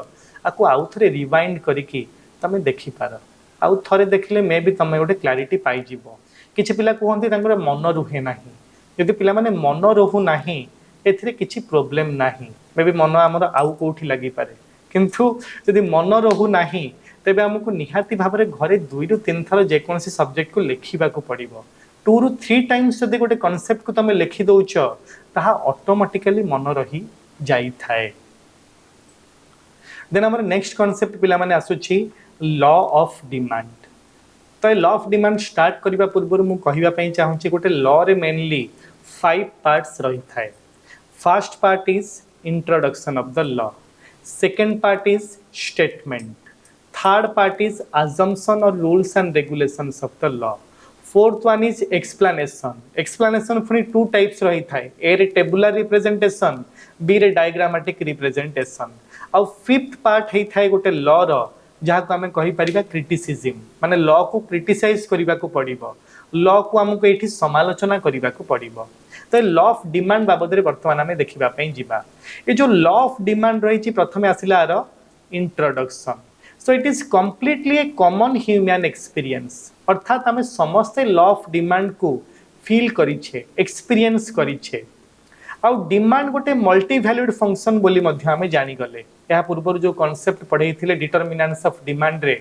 आको आउ थरे रिवाइंड करी कि तमे देखि पार आउ थरे देखले मे भी तमे ओटे क्लैरिटी पाई जिवो किछि पिला कहंती तांकर मन रुहे नाही यदि पिला माने मन रहु नाही एथिरे किछि प्रॉब्लम नाही मे भी मन हमर आउ कोठी लागि पारे किंतु यदि मन रहु नाही तेबे हमकु निहाती भाबरे घरे 2 रु 3 थर जे कोनसी सब्जेक्ट को लेखिबा को पड़िबो 2 रु 3 टाइम्स यदि गोटे कांसेप्ट को तमे लेखि दोउछ ताहा ऑटोमेटिकली मन रही जाई थाए देन हमर नेक्स्ट कांसेप्ट पिला माने आसुची लॉ ऑफ डिमांड तो लॉ ऑफ डिमांड स्टार्ट करबा पूर्व मु कहिबा पई चाहूची गोटे लॉ रे मेनली 5 पार्ट्स रही थाए first part is introduction of the law second part is statement third part is assumption और rules and regulations of the law fourth one is explanation फुनी टू टाइप्स रही थाए ए रे tabular representation B रे diagrammatic representation और fifth part हे थाए गोटे लॉ रो जहा को हमें कहि परिबा क्रिटिसिज्म माने लॉ को क्रिटिसाइज करिबा को पड़िबो लॉ को हमको एठी समालोचना करिबा को पड़िबो तो लॉ ऑफ डिमांड बाबद रे वर्तमान हमें देखिबा पई जिबा ए जो लॉ ऑफ डिमांड रही छि प्रथमे आसिला आरो introduction so it is completely A common human experience अर्थात हमें समस्त लॉ ऑफ डिमांड को फील करिछे एक्सपीरियंस करिछे आउ डिमांड गोटे मल्टी वैल्यूड फंक्शन बोली मध्य आमे जानि गले या पूर्व जो कांसेप्ट पढ़े थिले डिटरमिनेंट्स ऑफ डिमांड रे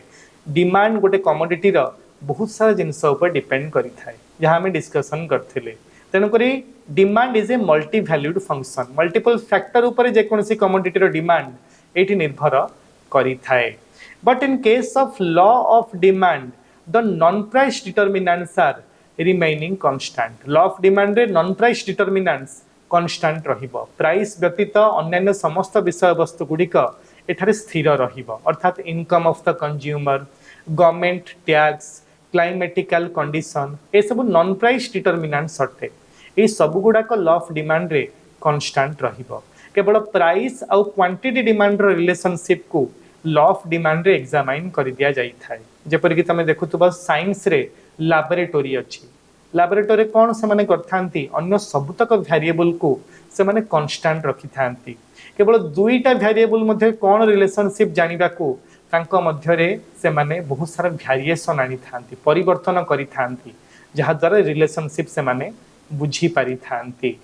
डिमांड गोटे कमोडिटी रो बहुत सारा जिनस ऊपर डिपेंड करि थाए जहां हमें डिस्कशन करथिले तेनु करी demand is a multi valued function multiple factor ऊपर जे कोनसी कमोडिटी रो डिमांड एठी निर्भर करि थाए but in case of law of demand the non price determinants are remaining constant law of demand रे नॉन प्राइस डिटरमिनेंट्स कांस्टेंट रहिबो price व्यतीत अन्य समस्त विषय वस्तु गुड़िक एठारे स्थिर रहिबो अर्थात income of the consumer government tax climatical condition ए सब नॉन प्राइस डिटरमिनेंट्स अटे ए सब गुड़ाक लॉ ऑफ डिमांड रे कांस्टेंट रहिबो केवल प्राइस आउ क्वांटिटी डिमांड रो रिलेशनशिप को लॉ ऑफ डिमांड रे एग्जामाइन कर दिया जाई थाए जेपर कि तमे देखुतबा साइंस रे लैबोरेटरी अछि लैबोरेटरी कौन से माने करथांती अन्य सबुतक वेरिएबल को से माने कांस्टेंट रखि थांती केवल दुईटा वेरिएबल मध्ये कौन रिलेशनशिप जानिबा को तांको मध्ये रे से माने बहुत सारा वेरिएशन आनी थांती परिवर्तन करि थांती जहा द्वारा रिलेशनशिप से माने बुझी पारि थांती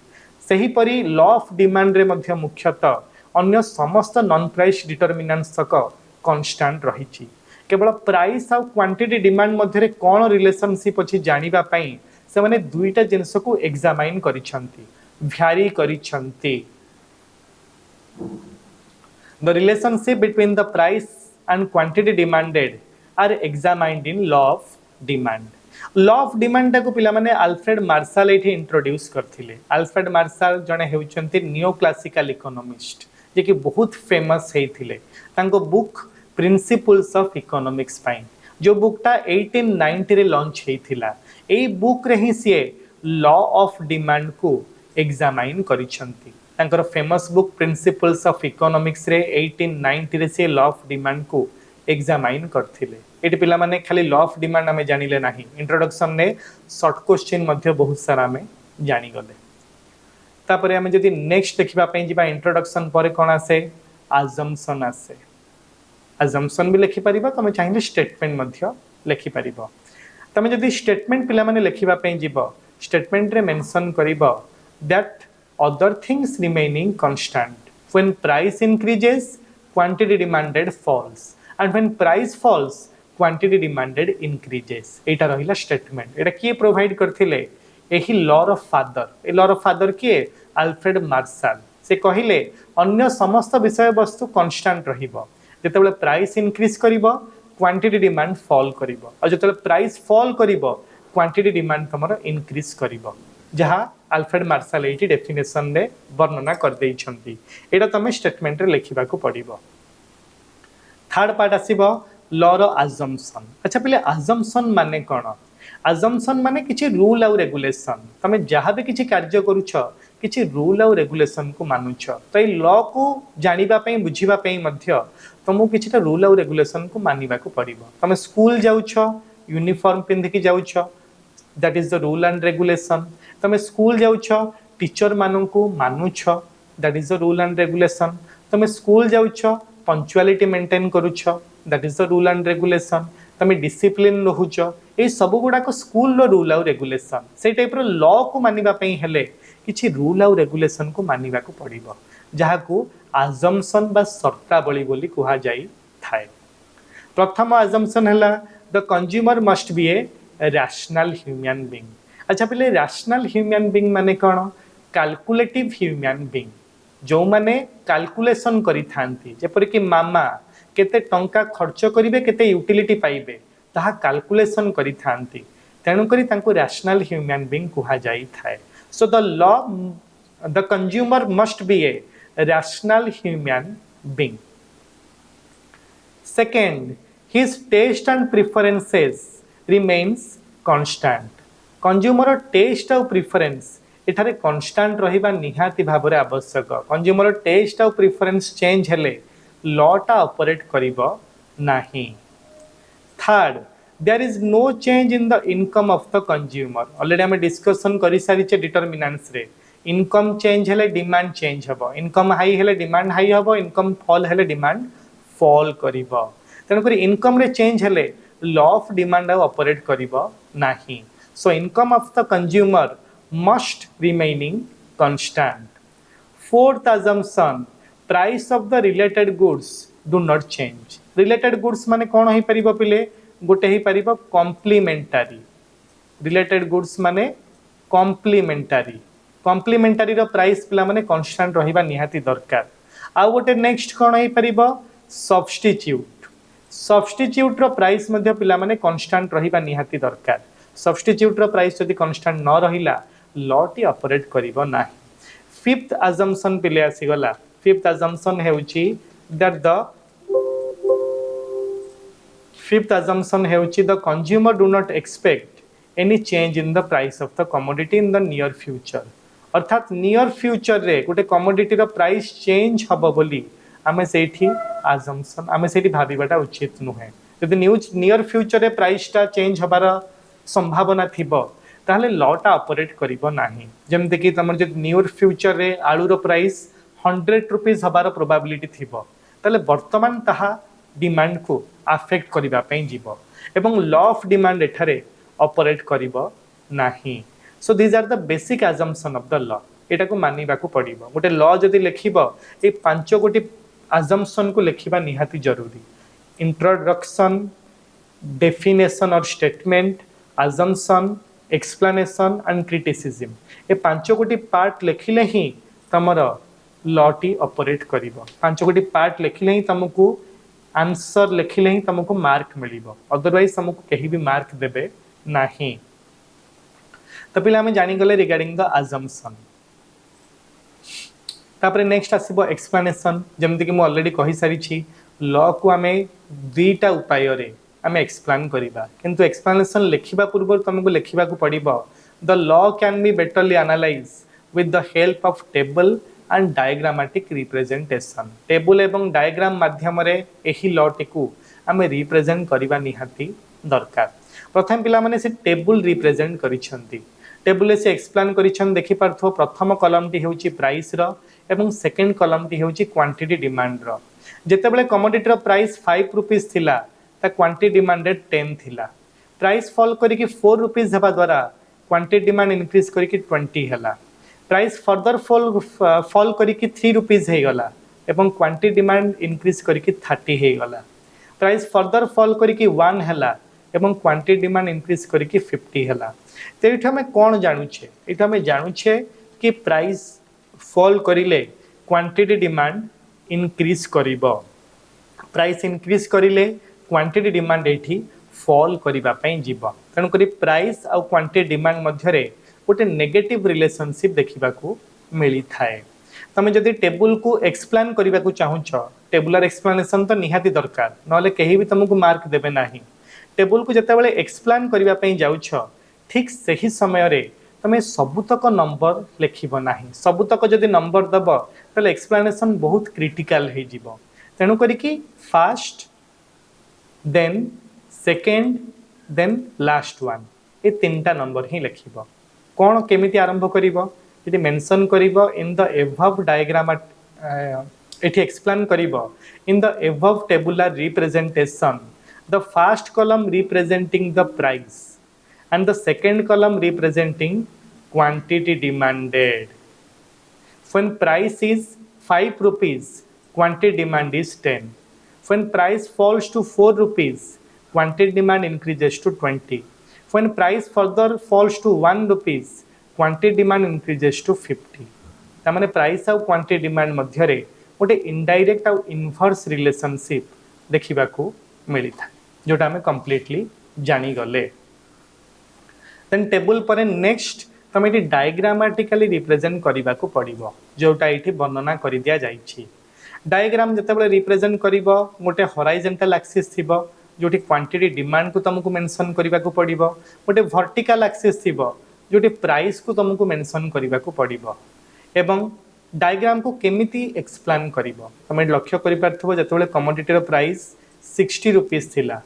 सही परि लॉ ऑफ डिमांड रे मध्ये मुख्यतः अन्य समस्त नॉन प्राइस डिटरमिनेंट्स तक कांस्टेंट रहिछि केवल प्राइस आ क्वांटिटी डिमांड मध्ये रे कौन रिलेशनशिप अछि जानिबा पई से माने दुईटा जिनस को एग्जामाइन करिछंती भ्यारी करिछंती the relationship between the price and quantity demanded are examined in law of demand law of demand को पिला माने अल्फ्रेड मार्शल एठी इंट्रोड्यूस करथिले अल्फ्रेड मार्शल जने हेउचंती नियो क्लासिकल इकोनॉमिस्ट जे कि बहुत फेमस हेथिले तांको बुक प्रिंसिपल्स ऑफ इकोनॉमिक्स पाइन जो बुकटा 1890 रे लॉन्च हेथिला ए बुक रे ही से लॉ ऑफ डिमांड को एग्जामाइन करिछंती तांकर famous book principles of economics रे 1890 रे से लॉ ऑफ डिमांड को एग्जामाइन करथिले एटी पिला माने खाली लॉ ऑफ डिमांड हमें जानिले नाही इंट्रोडक्शन ने शॉर्ट क्वेश्चन मध्ये बहुत सारा हमें जानि गले तापरे हमें जदी नेक्स्ट देखिबा पई जिबा इंट्रोडक्शन परे कोन आसे अजम्पशन आसे अजम्पशन भी लिखि परिबा तमे चाहिए स्टेटमेंट मध्ये लिखि परिबा तमे जदी स्टेटमेंट पिला माने लिखिबा पई जिवो स्टेटमेंट रे मेंशन करिबो that other things remaining constant when price increases quantity demanded falls and when price falls quantity demanded increases एटा रहिला स्टेटमेंट एटा के प्रोवाइड करथिले एही लॉ ऑफ फादर ए लॉ ऑफ फादर के अल्फ्रेड मार्शल से कहिले अन्य समस्त विषय वस्तु कांस्टेंट रहिबो जेतेबेले प्राइस इंक्रीज करिबो क्वांटिटी डिमांड फॉल करिबो और जेतेबेले प्राइस फॉल करिबो क्वांटिटी डिमांड तमरो इंक्रीज करिबो जहा अल्फ्रेड मार्शल एटी डेफिनेशन रे वर्णना कर देइ छंती एटा तमे स्टेटमेंट रे लिखिबा को पड़िबो थर्ड पार्ट आसीबो लॉ रो अजम्पशन अच्छा पहिले अजम्पशन माने कोन अजम्पशन माने किछि रूल और रेगुलेशन तमे जहा भी किछि कार्य करूछ किछि रूल और रेगुलेशन को मानुछ तो ए लॉ को जानिबा पई बुझिबा पई मध्य तमु किछिटा रूल और रेगुलेशन को मानिबा को पड़िबो तमे स्कूल जाउछ यूनिफॉर्म पिंधि कि जाउछ that is the rule and regulation तमे स्कूल जाउछ टीचर मानन को मानुछ that is the rule and regulation तमे स्कूल जाउछ पंक्चुअलिटी मेंटेन करूछ that is the rule and regulation तमे डिसिप्लिन रहुछ ए सब गुडा को स्कूल रो रूल और रेगुलेशन से टाइप रो लॉ को मानिबा पई हेले किछि रूल और रेगुलेशन को मानिबा को पड़िबो जहा को अजम्पशन बा शर्तावली बोली कहा जाई थाए प्रथम अजम्पशन हला the consumer must be a rational human being अच्छा पहले रैशनल ह्यूमन बीइंग माने कोन कैलकुलेटिव ह्यूमन बीइंग जो माने कैलकुलेशन करि थांती जेपर कि मामा केते टंका खर्च करिवे केते यूटिलिटी पाइबे ताहा कैलकुलेशन करि थांती तेनु करी तांको रैशनल ह्यूमन बीइंग कहा जाई थाए so the law the consumer must be a rational human being second his taste and preferences remains constant consumer taste और प्रेफरेंस एठारे कांस्टेंट रहिबा निहाती भाबरे आवश्यक कंज्यूमर टेस्ट और प्रेफरेंस चेंज हेले लॉटा ऑपरेट करिबो नाही third there is no change in the income of the consumer already हम डिस्कशन करि सारिचे डिटरमिनेंट्स रे इनकम चेंज हेले डिमांड चेंज हबो इनकम हाई हेले डिमांड हाई हबो इनकम फॉल हेले डिमांड फॉल करिबो तेन करी इनकम रे चेंज हेले लॉ ऑफ डिमांड ऑपरेट करिबो नाही so income of the consumer must remaining constant fourth assumption price of the related goods do not change. related goods माने कौन हो परिबो पिले गोटे ही परिबो complementary. related goods माने complementary. complementary रो प्राइस पिला माने कांस्टेंट रहिबा निहाती दरकार. आ गोटे नेक्स्ट कौन हो परिबो substitute. substitute रो प्राइस मध्य पिला माने कांस्टेंट रहिबा निहाती दरकार. substitute रो प्राइस यदि कांस्टेंट न रहिला लॉ टी ऑपरेट करिवो नाही. फिफ्थ assumption पिले आसी गला. Fifth assumption हेउची that the fifth assumption हेउची the consumer do not expect any change in the price of the commodity in the near future. अर्थात near future रे गोटे कमोडिटी रो price change हबो बोली आमे सेठी assumption आमे सेठी भाबिबाटा उचित नुहे. यदि न्यूज नियर फ्यूचर रे प्राइस टा चेंज हबार संभावना थिबो ताहले लॉ टा ऑपरेट करिवो नाही. जेमते कि तमर जे नियर फ्यूचर रे आलू रो प्राइस 100 रुपीस हबार प्रोबेबिलिटी थिबो ताहले वर्तमान ताहा डिमांड को अफेक्ट करिबा पई जीवो एवं लॉ ऑफ डिमांड एठारे ऑपरेट करिवो नाही. So these are the basic assumption of the law. एटा को मानिबा को पड़िबो. गोटे लॉ जदि लेखिबो ए पांच गोटी assumption को लेखिबा निहाती जरूरी. इंट्रोडक्शन, डेफिनेशन और statement, assumption, explanation and criticism. ए पांच गोटी पार्ट लेखिले ही तमर लॉ टी ऑपरेट करिवो. पांच गोटी पार्ट लेखिले ही तुमको आंसर लेखिले ही तुमको मार्क मिलिबो. अदरवाइज तुमको कहीं भी मार्क देबे नाही. तो पिला हमें जानी गले रिगार्डिंग द assumption. तापरे नेक्स्ट आसीबो एक्सप्लेनेशन. जेमति कि मु ऑलरेडी कहि सारी छी लॉ को हमें दुईटा उपाय रे हमें एक्सप्लेन करिबा किंतु एक्सप्लेनेशन लेखिबा पूर्व तुमको लेखिबा को पड़िबो the law can be betterly analyse with the help of table and diagrammatic representation. Table एवं डायग्राम माध्यम रे एही लॉ टिकु हमें रिप्रेजेंट करिबा निहाती दरकार. प्रथम पिला माने से टेबल रिप्रेजेंट करिसंती. टेबल से एक्सप्लेन करिसन देखि पारथो. प्रथम कॉलम टी हेउची प्राइस रो एवं सेकंड कॉलम टी हेउची क्वांटिटी डिमांड रो. जेते बेले कमोडिटी रो प्राइस 5 रुपीस थिला ता क्वांटिटी डिमांडेड 10 थिला. प्राइस फॉल करी कि 4 रुपीस हेबा द्वारा क्वांटिटी डिमांड इंक्रीज करी कि 20 हला. प्राइस फर्दर फॉल करी कि 3 रुपीस हे गला एवं क्वांटिटी डिमांड इंक्रीज करी कि 30 हे गला. प्राइस फर्दर फॉल करी कि 1 हला एवं क्वांटिटी डिमांड इंक्रीज करी कि 50 हला. तो एठा में कोन जानू छे एठा में जानू छे कि प्राइस फॉल करिले क्वांटिटी डिमांड इंक्रीज करिवो. प्राइस इंक्रीज करिले क्वांटिटी डिमांड एठी फॉल करिबा पई जीवो. तनु करी प्राइस आ क्वांटिटी डिमांड मध्य रे गोटे नेगेटिव रिलेशनशिप देखिबा को मिली थाए. तमे जदि टेबल को एक्सप्लेन करिबा को चाहू छ टेबुलर एक्सप्लेनेशन तो निहाती दरकार नले कहीं भी तुमको मार्क देबे नाही. टेबल को जते बेले एक्सप्लेन करिबा पई जाउ छ ठीक सही समय रे तमे सबुतक नंबर लेखिबो नाही. सबुतक जदि नंबर दब तले एक्सप्लेनेशन बहुत क्रिटिकल हे जीवो. तेनु करी कि first then second then last one ए तीनटा नंबर ही लेखिबो. कोन केमिति आरंभ करिवो यदि मेंशन करिवो इन द एबव डायग्राम एठी एक्सप्लेन करिवो in the above tabular representation the first column representing the price and the second column representing quantity demanded. When price is 5 rupees, quantity demand is 10. When price falls to 4 rupees, quantity demand increases to 20. When price further falls to 1 rupees, quantity demand increases to 50. तामाने price और quantity demand मध्य रे गोटे indirect और inverse relationship देखिबा को मिली था जोटा हमें कंप्लीटली जानी गले. देन टेबल पर नेक्स्ट तुम ये डायग्रामेटिकली रिप्रेजेंट करने को पड़ो जोटा ये वर्णना कर दिया जाइए. डायग्राम जिते रिप्रेजेंट कर गोटे हॉराइजॉन्टल एक्सिस थी जोटी क्वांटिटी डिमांड को तुमको मेंशन करने को पड़ो. गोटे वर्टिकल एक्सिस थी जोटी प्राइस को तुमको मेंशन करने को पड़ो. एवं डायग्राम को केमिति एक्सप्लेन कर तुम लक्ष्य कर जो कमोडिटी प्राइस 60 रुपीस थिला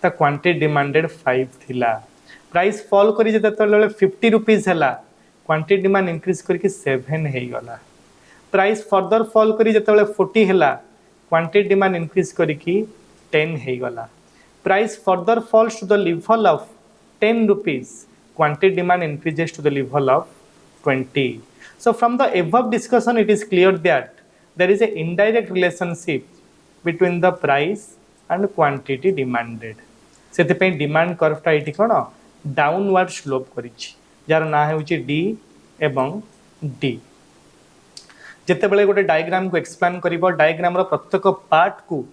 ता क्वांटिटी डिमांडेड 5 थिला. प्राइस फॉल करी जते 50 रुपीस हला क्वांटिटी डिमांड इंक्रीज करके 7 हे गला. प्राइस फर्दर फॉल करी जते 40 हला क्वांटिटी डिमांड इंक्रीज करके 10 हे गला. Price further falls to the level of 10 rupees quantity demand increases to the level of 20. So from the above discussion it is clear that there is a indirect relationship between the price and quantity demanded. से demand कर्वटा ये कौन downward slope jar ना हूँ D एवं D जितेबाला गोटे diagram को explain कर diagram प्रत्येक पार्ट को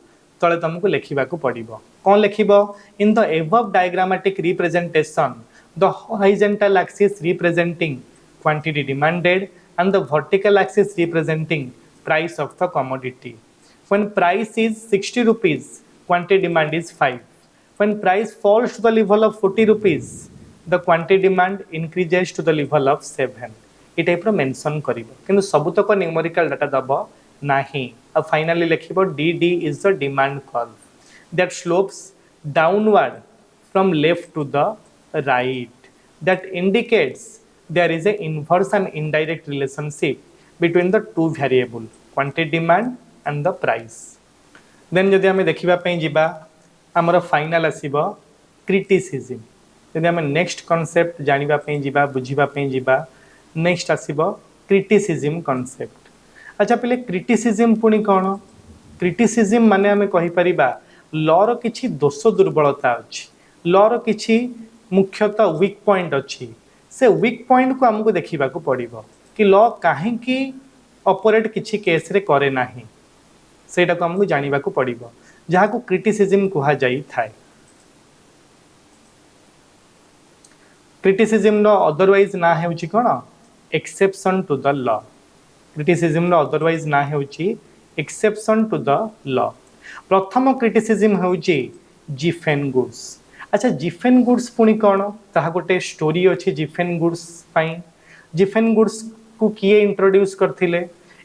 तले तुमको लिखा पड़ो कौन लिख इन the above diagrammatic representation the horizontal axis representing quantity demanded and the vertical axis representing price of the commodity. When price is 60 rupees, quantity demand is 5. When price falls to the level of 40 rupees, the quantity demand increases to the level of 7. ये type रो mention करिवो किंतु सबुतक numerical data दबो नाही अब finally लिखिबो dd is the demand curve that slopes downward from left to the right that indicates there is a inverse and indirect relationship between the two variable quantity demand and the price. Then जदि हमें देखिबा पई जिबा हमर final आसीबो criticism जदि हमें next concept जानिबा पई जिबा बुझिबा पई जिबा नेक्स्ट आसीबो क्रिटिसिज्म कांसेप्ट. अच्छा पहले क्रिटिसिज्म पुनी कोन क्रिटिसिज्म माने हमें कहि परिबा लॉ रो किछि दोष दुर्बलता अछि लॉ रो किछि मुख्यतः वीक पॉइंट अछि से वीक पॉइंट को हमको देखा पड़ो कि लॉ कहीं ऑपरेट किसी केस रे करे नाही सेटा को हमको जानिबा को पड़ो जहाँ को क्रिटिसिज्म कहा जाई थाए. क्रिटिसिज्म रो अदरवाइज ना हेउची कोन exception to the law. Criticism रो अदरवाइज ना हेउची एक्सेप्शन टू द लॉ. प्रथम क्रिटिसिज्म हेउची जिफेन गुड्स. अच्छा जिफेन गुड्स पुणी कौन ताहा गोटे स्टोरी अच्छी जिफेन गुड्स पाई. जिफेन गुड्स को किए इंट्रोड्यूस करथिले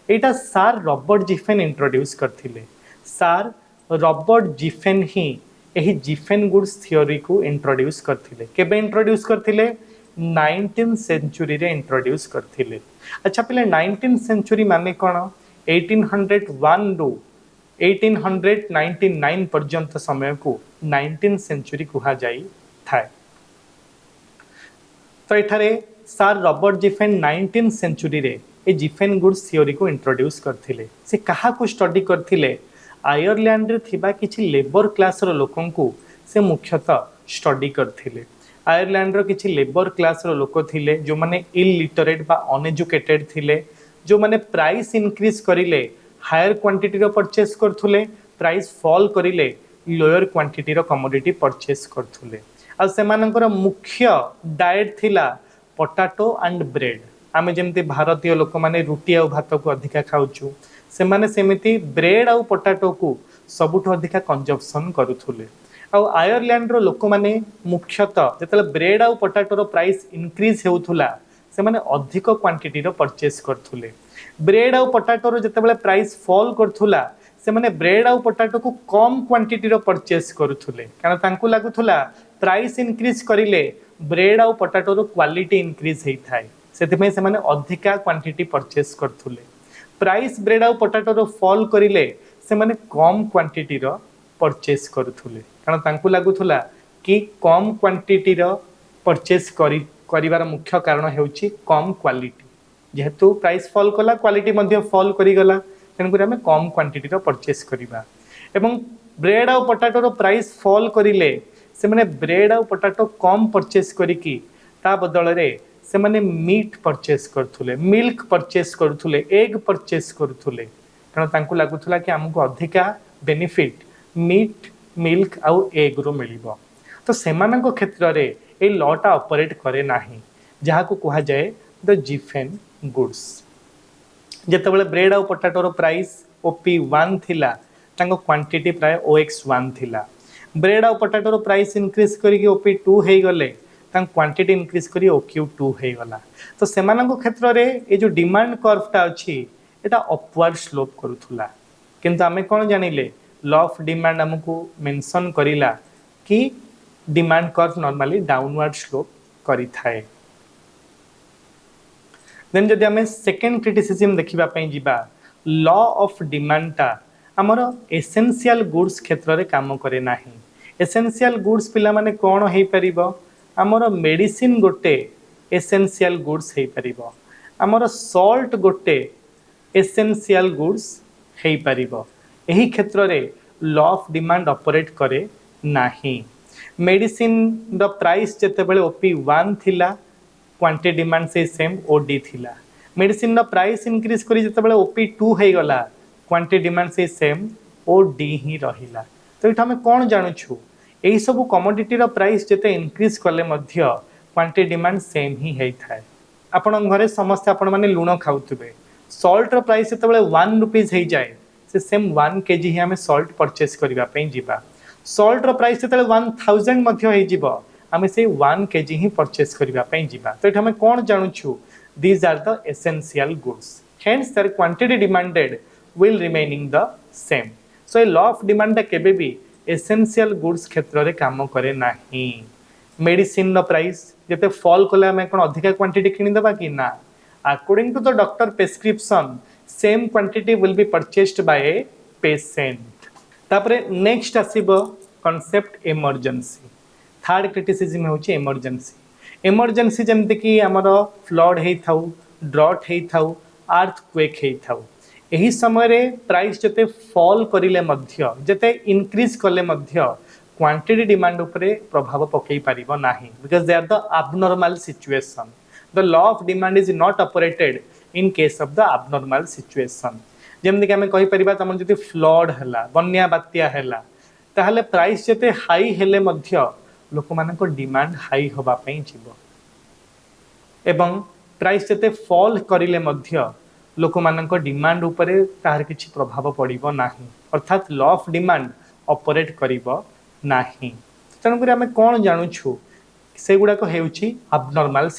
एटा सार रॉबर्ट जिफेन इंट्रोड्यूस करथिले. सार रॉबर्ट जिफेन ही एही जिफेन गुड्स थ्योरी को इंट्रोड्यूस करथिले. केबे इंट्रोड्यूस करथिले 19th सेंचुरी रे इंट्रोड्यूस करथिले. अच्छा पहले 19th सेंचुरी माने कौन 1801 रो 1899 पर्यंत समय को 19th सेंचुरी कहा जाई थाए. तो एठारे सार रॉबर्ट जिफेन 19th सेंचुरी रे ए जिफेन गुड्स थ्योरी को इंट्रोड्यूस करथिले. से कहा को स्टडी करथिले आयरलैंड रे थिबा किछि लेबर क्लास रो लोकन को से मुख्यतः स्टडी करथिले. आयरलैंड रो किछि लेबर क्लास रो लोक थिले जो माने इलिटरेट बा अनएजुकेटेड थिले जो माने प्राइस इंक्रीज करिले हायर क्वांटिटी रो परचेस करथुले प्राइस फॉल करिले लोअर क्वांटिटी रो कमोडिटी परचेस करथुले. आ सेमानकर मुख्य डाइट थिला पोटैटो एंड ब्रेड. आमे जेमते भारतीय लोक माने रुटी आ भात को अधिका खाउछु से माने सेमिति ब्रेड आ पोटैटो को सबुठ अधिका कंजप्शन करूथुले. आ आयरलैंड रो लोक माने मुख्यतः जेतले ब्रेड आ पोटैटो रो प्राइस इंक्रीज हेउथुला से माने अधिक क्वांटिटी रो परचेस करथुले. ब्रेड आ पोटैटो रो जेतेबेले प्राइस फॉल करथुला से माने ब्रेड आ पोटैटो को कम क्वांटिटी रो परचेस करथुले कारण तांकु लागुथुला प्राइस इंक्रीज करिले ब्रेड आ पोटैटो रो क्वालिटी इंक्रीज हेई थाए सेतिमे से माने अधिका क्वांटिटी परचेस करथुले. प्राइस ब्रेड आ पोटैटो रो फॉल करिले से माने कम क्वांटिटी रो परचेस करथुले कारण तांकु लागुथुला कि कम क्वांटिटी रो परचेस करिवार मुख्य कारण हेउची कम क्वालिटी. जेहेतु प्राइस फॉल कला क्वालिटी मध्य फॉल करी गला तेणुक आम कम क्वांटिटी रो परचेस करवा. एवं ब्रेड आ पोटैटो रो प्राइस फॉल करिले से माने ब्रेड आ पोटैटो कम परचेस करिकी ता बदल रे से माने मीट परचेस करथुले मिल्क परचेस करथुले एग परचेस करथुले कारण तांकु लागुथुला कि हमको अधिका बेनिफिट मीट मिल्क आ एग रो मिलिबो. तो सेमानक क्षेत्र रे ए लॉटा ऑपरेट करे नाही जहा को कहा जाए द जिफेन गुड्स. जेतेबेले ब्रेड आ पोटैटो रो प्राइस OP1 थिला तांको क्वांटिटी प्राय OX1 थिला. ब्रेड आ पोटैटो रो प्राइस इंक्रीज करिके OP2 हेई गले तांको क्वांटिटी इंक्रीज करी OQ2 हेई गला. तो सेमानक क्षेत्र रे ए जो डिमांड कर्वटा अछि एटा अपवर्ड स्लोप करूथुला किंतु आमे कोन जानिले लॉ ऑफ डिमांड हमकु मेंशन करिला कि demand curve normally downward slope करि थाए. देन जदि आमे सेकंड क्रिटिसिज्म देखिबा पई जिबा लॉ ऑफ डिमांड ता हमर एसेंशियल गुड्स क्षेत्र रे काम करे नाही. एसेंशियल गुड्स पिला माने कोन हेई परिबो हमर मेडिसिन गोटे एसेंशियल गुड्स हेई परिबो. आमर सॉल्ट गोटे एसेंशियल गुड्स हेई परिबो एही क्षेत्र रे लॉ ऑफ डिमांड ऑपरेट करे नाही मेडिसिन द प्राइस जते बेले ओपी 1 थिला क्वांटिटी डिमांड से सेम ओडी थिला मेडिसिन द प्राइस इंक्रीज करी जते बेले ओपी 2 हे गला क्वांटिटी डिमांड से सेम ओडी ही रहिला तो इठा हम कोन जानु छु एही सब कमोडिटी रो प्राइस जते इंक्रीज करले मध्य क्वांटिटी डिमांड सेम ही हेई थाए आपण घरे समस्त आपण माने लूण खाउतबे सॉल्ट रो प्राइस जते बेले 1 रुपीस हेई जाए से सेम 1 केजी ही हमें सॉल्ट परचेस करबा पई जिबा सॉल्ट रो प्राइस जते 1000 मध्य हेई जिवो हमें से 1 केजी ही परचेस करबा पई जिबा तो एठ हमें कोन जानु छु these are the essential goods hence their quantity demanded will remaining the same so a law of demand केबे भी essential goods क्षेत्र रे काम करे नाही मेडिसिन नो प्राइस जते फॉल कोले हमें कोन अधिक क्वांटिटी किनि दबा कि ना according to the doctor prescription same quantity will be purchased by a patient तापरे नेक्स्ट आसीबो कांसेप्ट इमरजेंसी थर्ड क्रिटिसिज्म होची इमरजेंसी जेमते कि हमरो फ्लड हेई थाउ ड्रॉट हेई थाउ अर्थक्वेक हेई थाउ एही समय रे प्राइस जते फॉल करिले मध्य जते इंक्रीज करले मध्य क्वांटिटी डिमांड उपरे प्रभाव पकई पारिबो नाही because they are the abnormal situation the law of demand is not operated in case of the abnormal situation जेमते कि हमें कहि परिबा तमन जते फ्लड हला बन्या बात्या हला ताहले प्राइस जते हाई हेले मध्य लोक मानन को डिमांड हाई होबा पई जिवो एवं प्राइस जते फॉल करिले मध्य लोक मान डिमांड उपरे तार किछि प्रभाव पड़िबो नाही अर्थात लॉ ऑफ डिमांड ऑपरेट करिबो नाही तनकुरी हमें कोन जानु छु से गुडा को हेउछि एबनॉर्मल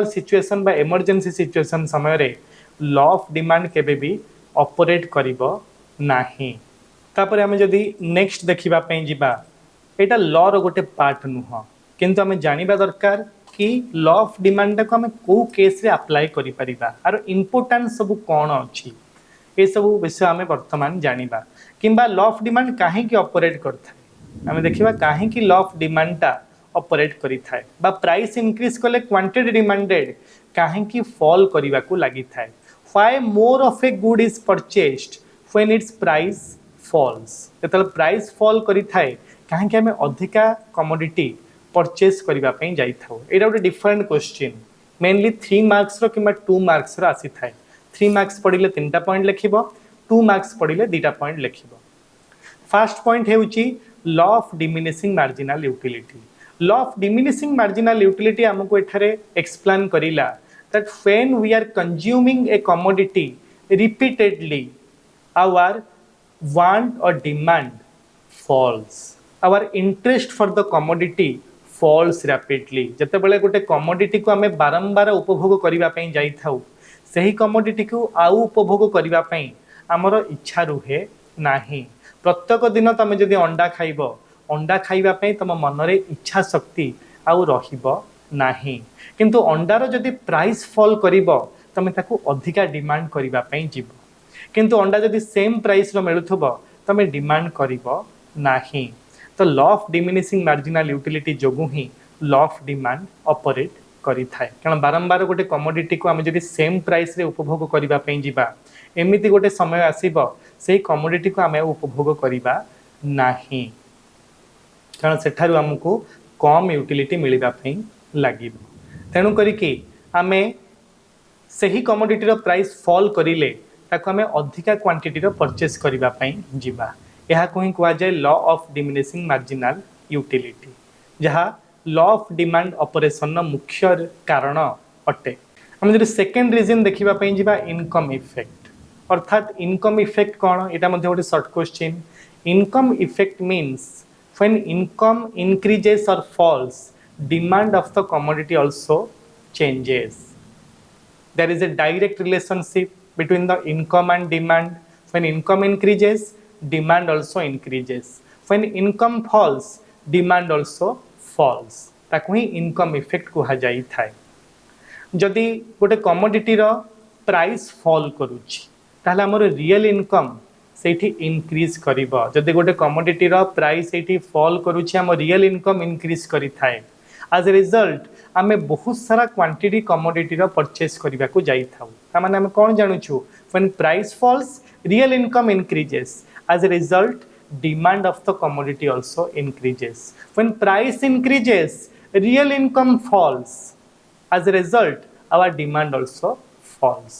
सिचुएशन बा इमरजेंसी सिचुएशन समय रे लॉ ऑफ डिमांड केबे भी ऑपरेट करिबो नाही तापर हमें जदी नेक्स्ट देखिबा पई जिबा एटा लॉ रो गोटे पार्ट नुह किंतु हमें जानिबा दरकार कि लॉ ऑफ डिमांड को हमें को केस रे अप्लाई करि परिबा आर इंपोर्टेंस सब कोन अछि ए सब विषय हमें वर्तमान जानिबा किंबा लॉ ऑफ डिमांड काहे कि ऑपरेट करथाय हमें देखिबा काहे कि लॉ ऑफ डिमांड ता ऑपरेट करि थाय बा प्राइस इंक्रीज करले क्वांटिटी डिमांडेड काहे कि फॉल करिबा को लागि थाय why more of a good is purchased when its price falls जतल प्राइस फॉल करि थाय काहे कि हमें अधिका कमोडिटी परचेस करबा पई जाई थाउ एटा गोटे डिफरेंट क्वेश्चन मेनली 3 मार्क्स रो किबा 2 मार्क्स रो आसी थाय 3 मार्क्स पडिले 3टा पॉइंट लिखिबो 2 मार्क्स पडिले 2टा पॉइंट लिखिबो फर्स्ट पॉइंट हेउची law of diminishing marginal utility law of diminishing marginal utility हमको एठारे एक्सप्लेन करिला that when we are consuming a commodity repeatedly our want और demand falls our interest for the commodity falls rapidly जते बेले गोटे commodity को हमें बारंबार उपभोग करिबा पई जाई थाउ सही कमोडिटी को आउ उपभोग करिबा पई हमर इच्छा रुहे नाही प्रत्येक दिन तमे जदि अंडा खाइबो अंडा खाइबा पई तम मन रे इच्छा शक्ति आउ रहिबो नाही किंतु अंडार जदि प्राइस फॉल करिबो तमे ताकू अधिका डिमांड करिबा पई जिवो किंतु अंडा जदि सेम प्राइस रो मिलुथबो तमे डिमांड करिबो नाही तो law of diminishing marginal utility जोगु ही लॉ ऑफ डिमांड ऑपरेट करि थाए कारण बारंबार गोटे कमोडिटी को हम जदि सेम प्राइस रे उपभोग करिबा पई जिबा एमिति गोटे समय आसीबो सेही कमोडिटी को हम उपभोग करिबा नाही कारण सेठारु हमकु कम यूटिलिटी मिलिबा पई लागिबो तेनु करी कि हमें सही कमोडिटी रो प्राइस फॉल करिले ताको हमें अधिका क्वांटिटी रो परचेस करिबा पई जिबा यह को ही कहा जाए law of diminishing marginal utility जहाँ लॉ ऑफ डिमांड ऑपरेशन मुख्य कारण अटे हम जब सेकेंड रीजन देखा जा इनकम इफेक्ट अर्थात इनकम इफेक्ट कौन यहाँ गोटे short question income effect means when income increases और falls demand of the commodity also changes there is a direct relationship between the income and demand when income increases demand also increases when income falls demand also falls ताकू ही income effect कहा जाई थाए जदि गोटे commodity रो price fall करूची ताहले हमर रियल इनकम सेठी इंक्रीज करिबो जदि गोटे कमोडिटी रो प्राइस सेठी फॉल करूची हम रियल इनकम इंक्रीज करि थाए एज ए रिजल्ट आमे बहुत सारा क्वांटिटी कमोडिटी रो परचेस करबा को जाई थाउ माने हम कोन जानु छु when price falls real income increases as a result demand of the commodity also increases when price increases real income falls as a result our demand also falls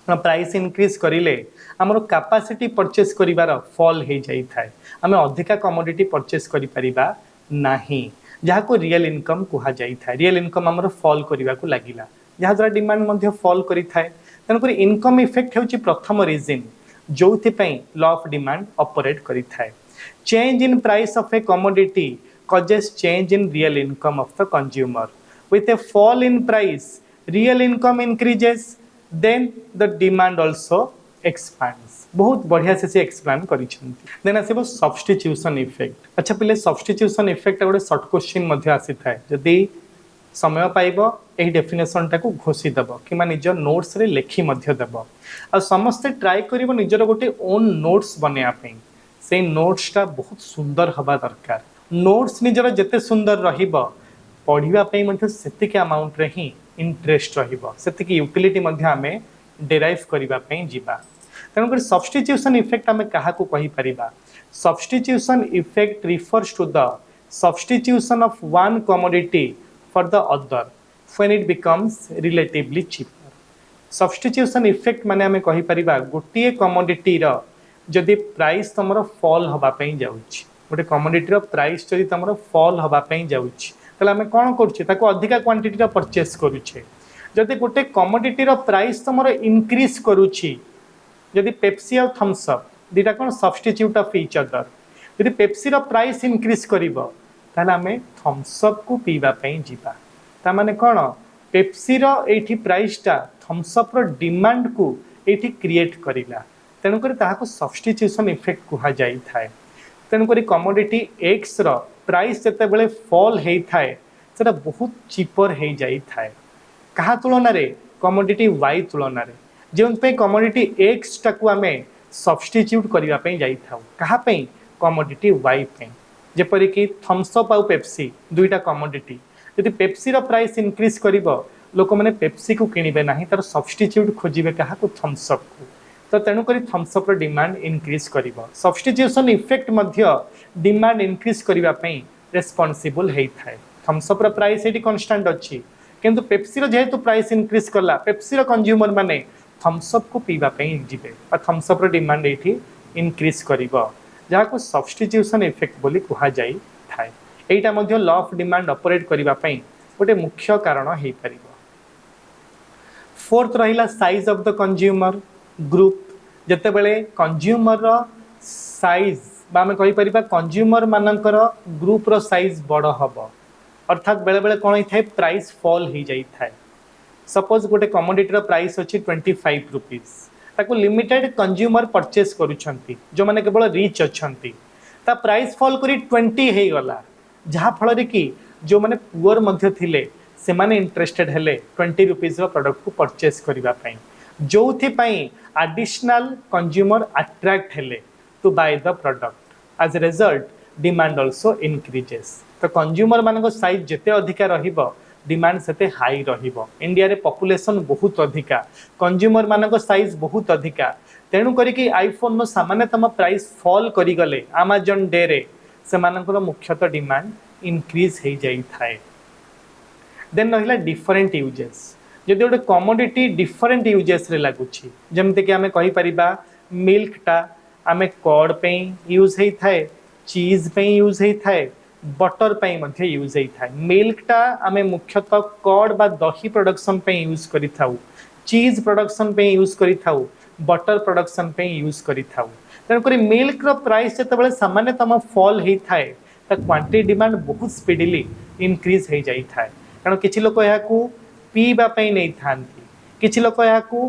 price increase करिले हमर कैपेसिटी परचेस करिवार फॉल हे जाई थाए हमें अधिका commodity purchase करि परिबा नाही जहा को रियल इनकम कुहा जाई थाए रियल इनकम हमर फॉल करिवा को लागिला जहा द्वारा डिमांड मध्ये फॉल करि थाए तन करी इनकम इफेक्ट हेउची प्रथम रीजन जोथि पई लॉ ऑफ डिमांड ऑपरेट करि थाए change in price of a commodity causes change in real income of the consumer with a fall in price real income increases then the demand also expands बहुत बढ़िया से explain करिसेंती then आसीबो substitution effect अच्छा पिले substitution effect गोटे short question मध्ये आसी थाए जदी समय पाइबो एही डेफिनेशन टाको घोषि दबो किमा निज नोट्स रे लेखि मध्ये दबो आ समस्त ट्राई करिवो निजर गोटे ओन नोट्स बनेया पई से नोट्स ता बहुत सुंदर हबा दरकार नोट्स निजर जते सुंदर रहिबो पढ़िबा पई मध्ये सेतिक अमाउंट रे ही इंटरेस्ट रहिबो सेतिक यूटिलिटी मध्ये हमें डेराइव करिबा पई जिबा तनो कर सब्स्टिट्यूशन इफेक्ट हमें काहा को कहि परिबा substitution effect refers to the substitution of one commodity for the other when it becomes relatively cheaper substitution effect माने हमें कहि परिबा गोटिए कमोडिटी रो जदि प्राइस तमरो फॉल हबा पई जाउछि गोटे कमोडिटी रो प्राइस जदि तमरो फॉल हबा पई जाउछि तले हमें कोन करछि ताको अधिका क्वांटिटी रो परचेस करूछे जदि गोटे कमोडिटी रो प्राइस तमरो इंक्रीज करूछि जदि पेप्सी और थम्स अप दिटा कोन सब्स्टिट्यूट ऑफ ईच अदर जदि पेप्सी रो प्राइस इंक्रीज करिवो ताले हमें थम्स अप को पीबा पई जिबा ता माने कोन पेप्सी रो एठी प्राइस ता थम्स अप रो डिमांड को एठी क्रिएट करिला तेनु करी ताहाको सब्स्टिट्यूशन इफेक्ट कुहा जाई थाए तेनु करी कमोडिटी एक्स रो प्राइस जते बेले फॉल हेई थाए सेटा बहुत चीपर हेई जाई थाए कहा तुलना रे कमोडिटी वाई तुलना रे जेउन पे कमोडिटी एक्स टाकू हमें सब्स्टिट्यूट करिवा पई जाई थाउ कहा पे कमोडिटी वाई पे जेपरि कि थम्स अप आउ पेप्सी दुईटा कमोडिटी यदि पेप्सी रो प्राइस इंक्रीज करिवो लोक माने पेप्सी को किनिबे नाही तार सब्स्टिट्यूट खोजिबे कहा को थम्स अप को तो तेणु करी थम्स अप रो डिमांड इंक्रीज करिवो सब्स्टिट्यूशन इफेक्ट मध्य डिमांड इंक्रीज करिवा पई रेस्पोंसिबल हेई थाए थम्स अप रो प्राइस एटी कांस्टेंट अछि किंतु पेप्सी रो जेहेतु प्राइस इंक्रीज करला पेप्सी रो कंज्यूमर माने थम्स अप को पीबा पई जिबे आ थम्स अप रो डिमांड एठी इंक्रीज करिवो जहा को सब्स्टिट्यूशन इफेक्ट बोली कुहा जाई थाए एटा मध्य लॉ ऑफ डिमांड ऑपरेट करिवा पई गोटे मुख्य कारण हेई परिबो फोर्थ रहिला size of the consumer group जते बेले कंज्यूमर रो साइज बा हम कहि परिबा कंज्यूमर मानकर ग्रुप रो साइज बड़ हबो अर्थात बेले बेले कोन थाए प्राइस फॉल ही जाई थाए सपोज गोटे कमोडिटी रो प्राइस अछि 25 रुपीस ताको लिमिटेड कंज्यूमर परचेस करूछंती जो माने केवल रिच अछंती ता प्राइस फॉल करी 20 हे गला जहा फल रे कि जो माने पुअर मध्य थिले से माने इंटरेस्टेड हेले 20 रुपीस रो प्रोडक्ट को परचेस करिवा पई जोथि पई एडिशनल कंज्यूमर अट्रैक्ट हेले to buy the product as a result demand also increases तो कंज्यूमर मानको साइज जते अधिका रहिबो डिमांड सेते हाई रहिबो इंडिया रे पॉपुलेशन बहुत अधिका कंज्यूमर मानको साइज बहुत अधिका तेणु करी कि आईफोन नो सामान्यतम प्राइस फॉल करी गले अमेज़न डे रे से मानकर मुख्यतः डिमांड इंक्रीज हे जाई थाए देन रहिला डिफरेंट यूजेस जदि गोटे कमोडिटी डिफरेंट यूजेस रे लागुछि जेमते कि हमें कहि परिबा मिल्क टा हमें कर्ड पे यूज हे थाए चीज पे यूज हे थाए बटर पे मध्य यूज हे थाए मिल्क टा हमें मुख्यतः कर्ड बा दही प्रोडक्शन पे यूज करि थाउ चीज प्रोडक्शन पे यूज करि थाउ बटर प्रोडक्शन पे यूज करि थाउ तेणु करी मिल्क रो प्राइस जते बेले सामान्यतम फॉल हे थाए त क्वांटिटी डिमांड बहुत स्पीडीली इंक्रीज हे जाई थाए कारण किछि लोक या को पीबा पे नै थांती किछि लोक या को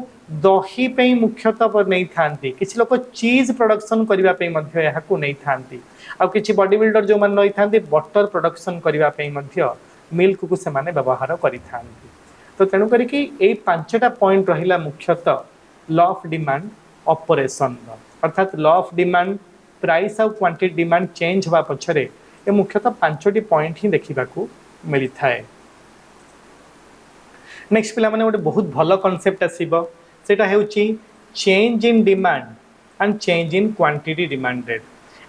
दही पे मुख्यतः पर नहीं थांती किछि लोक चीज प्रोडक्शन करिवा पे मध्य या को नहीं थांती आ किछि बॉडी बिल्डर जो मन रही थांती बटर प्रोडक्शन करिवा पे मध्य मिल्क को से माने व्यवहार करि थांती तो तेणु करी कि ए पांचटा पॉइंट रहिला मुख्यतः लॉ ऑफ डिमांड ऑपरेशन अर्थात लॉ ऑफ डिमांड प्राइस और क्वांटिटी डिमांड चेंज होगा पछरे ए मुख्यतः पांचटी पॉइंट ही देखा मिली थाए नेक्स्ट पिला माने गोटे बहुत भल कॉन्सेप्ट आसीबो सेटा हेउची change in demand and change in quantity demanded.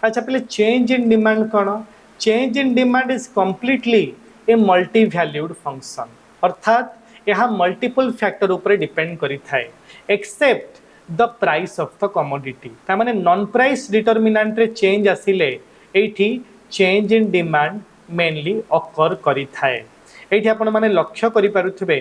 अच्छा पिले चेंज इन डिमांड कौन? Change in demand is completely a multi valued function अर्थात यह मल्टीपल फैक्टर ऊपर डिपेंड करि थाए except the price of the commodity. ता माने नॉन प्राइस डिटरमिनेंट रे चेंज आसिले एठी change in demand mainly occur करि थाए। एठी आपण माने लक्ष्य करि पारुथबे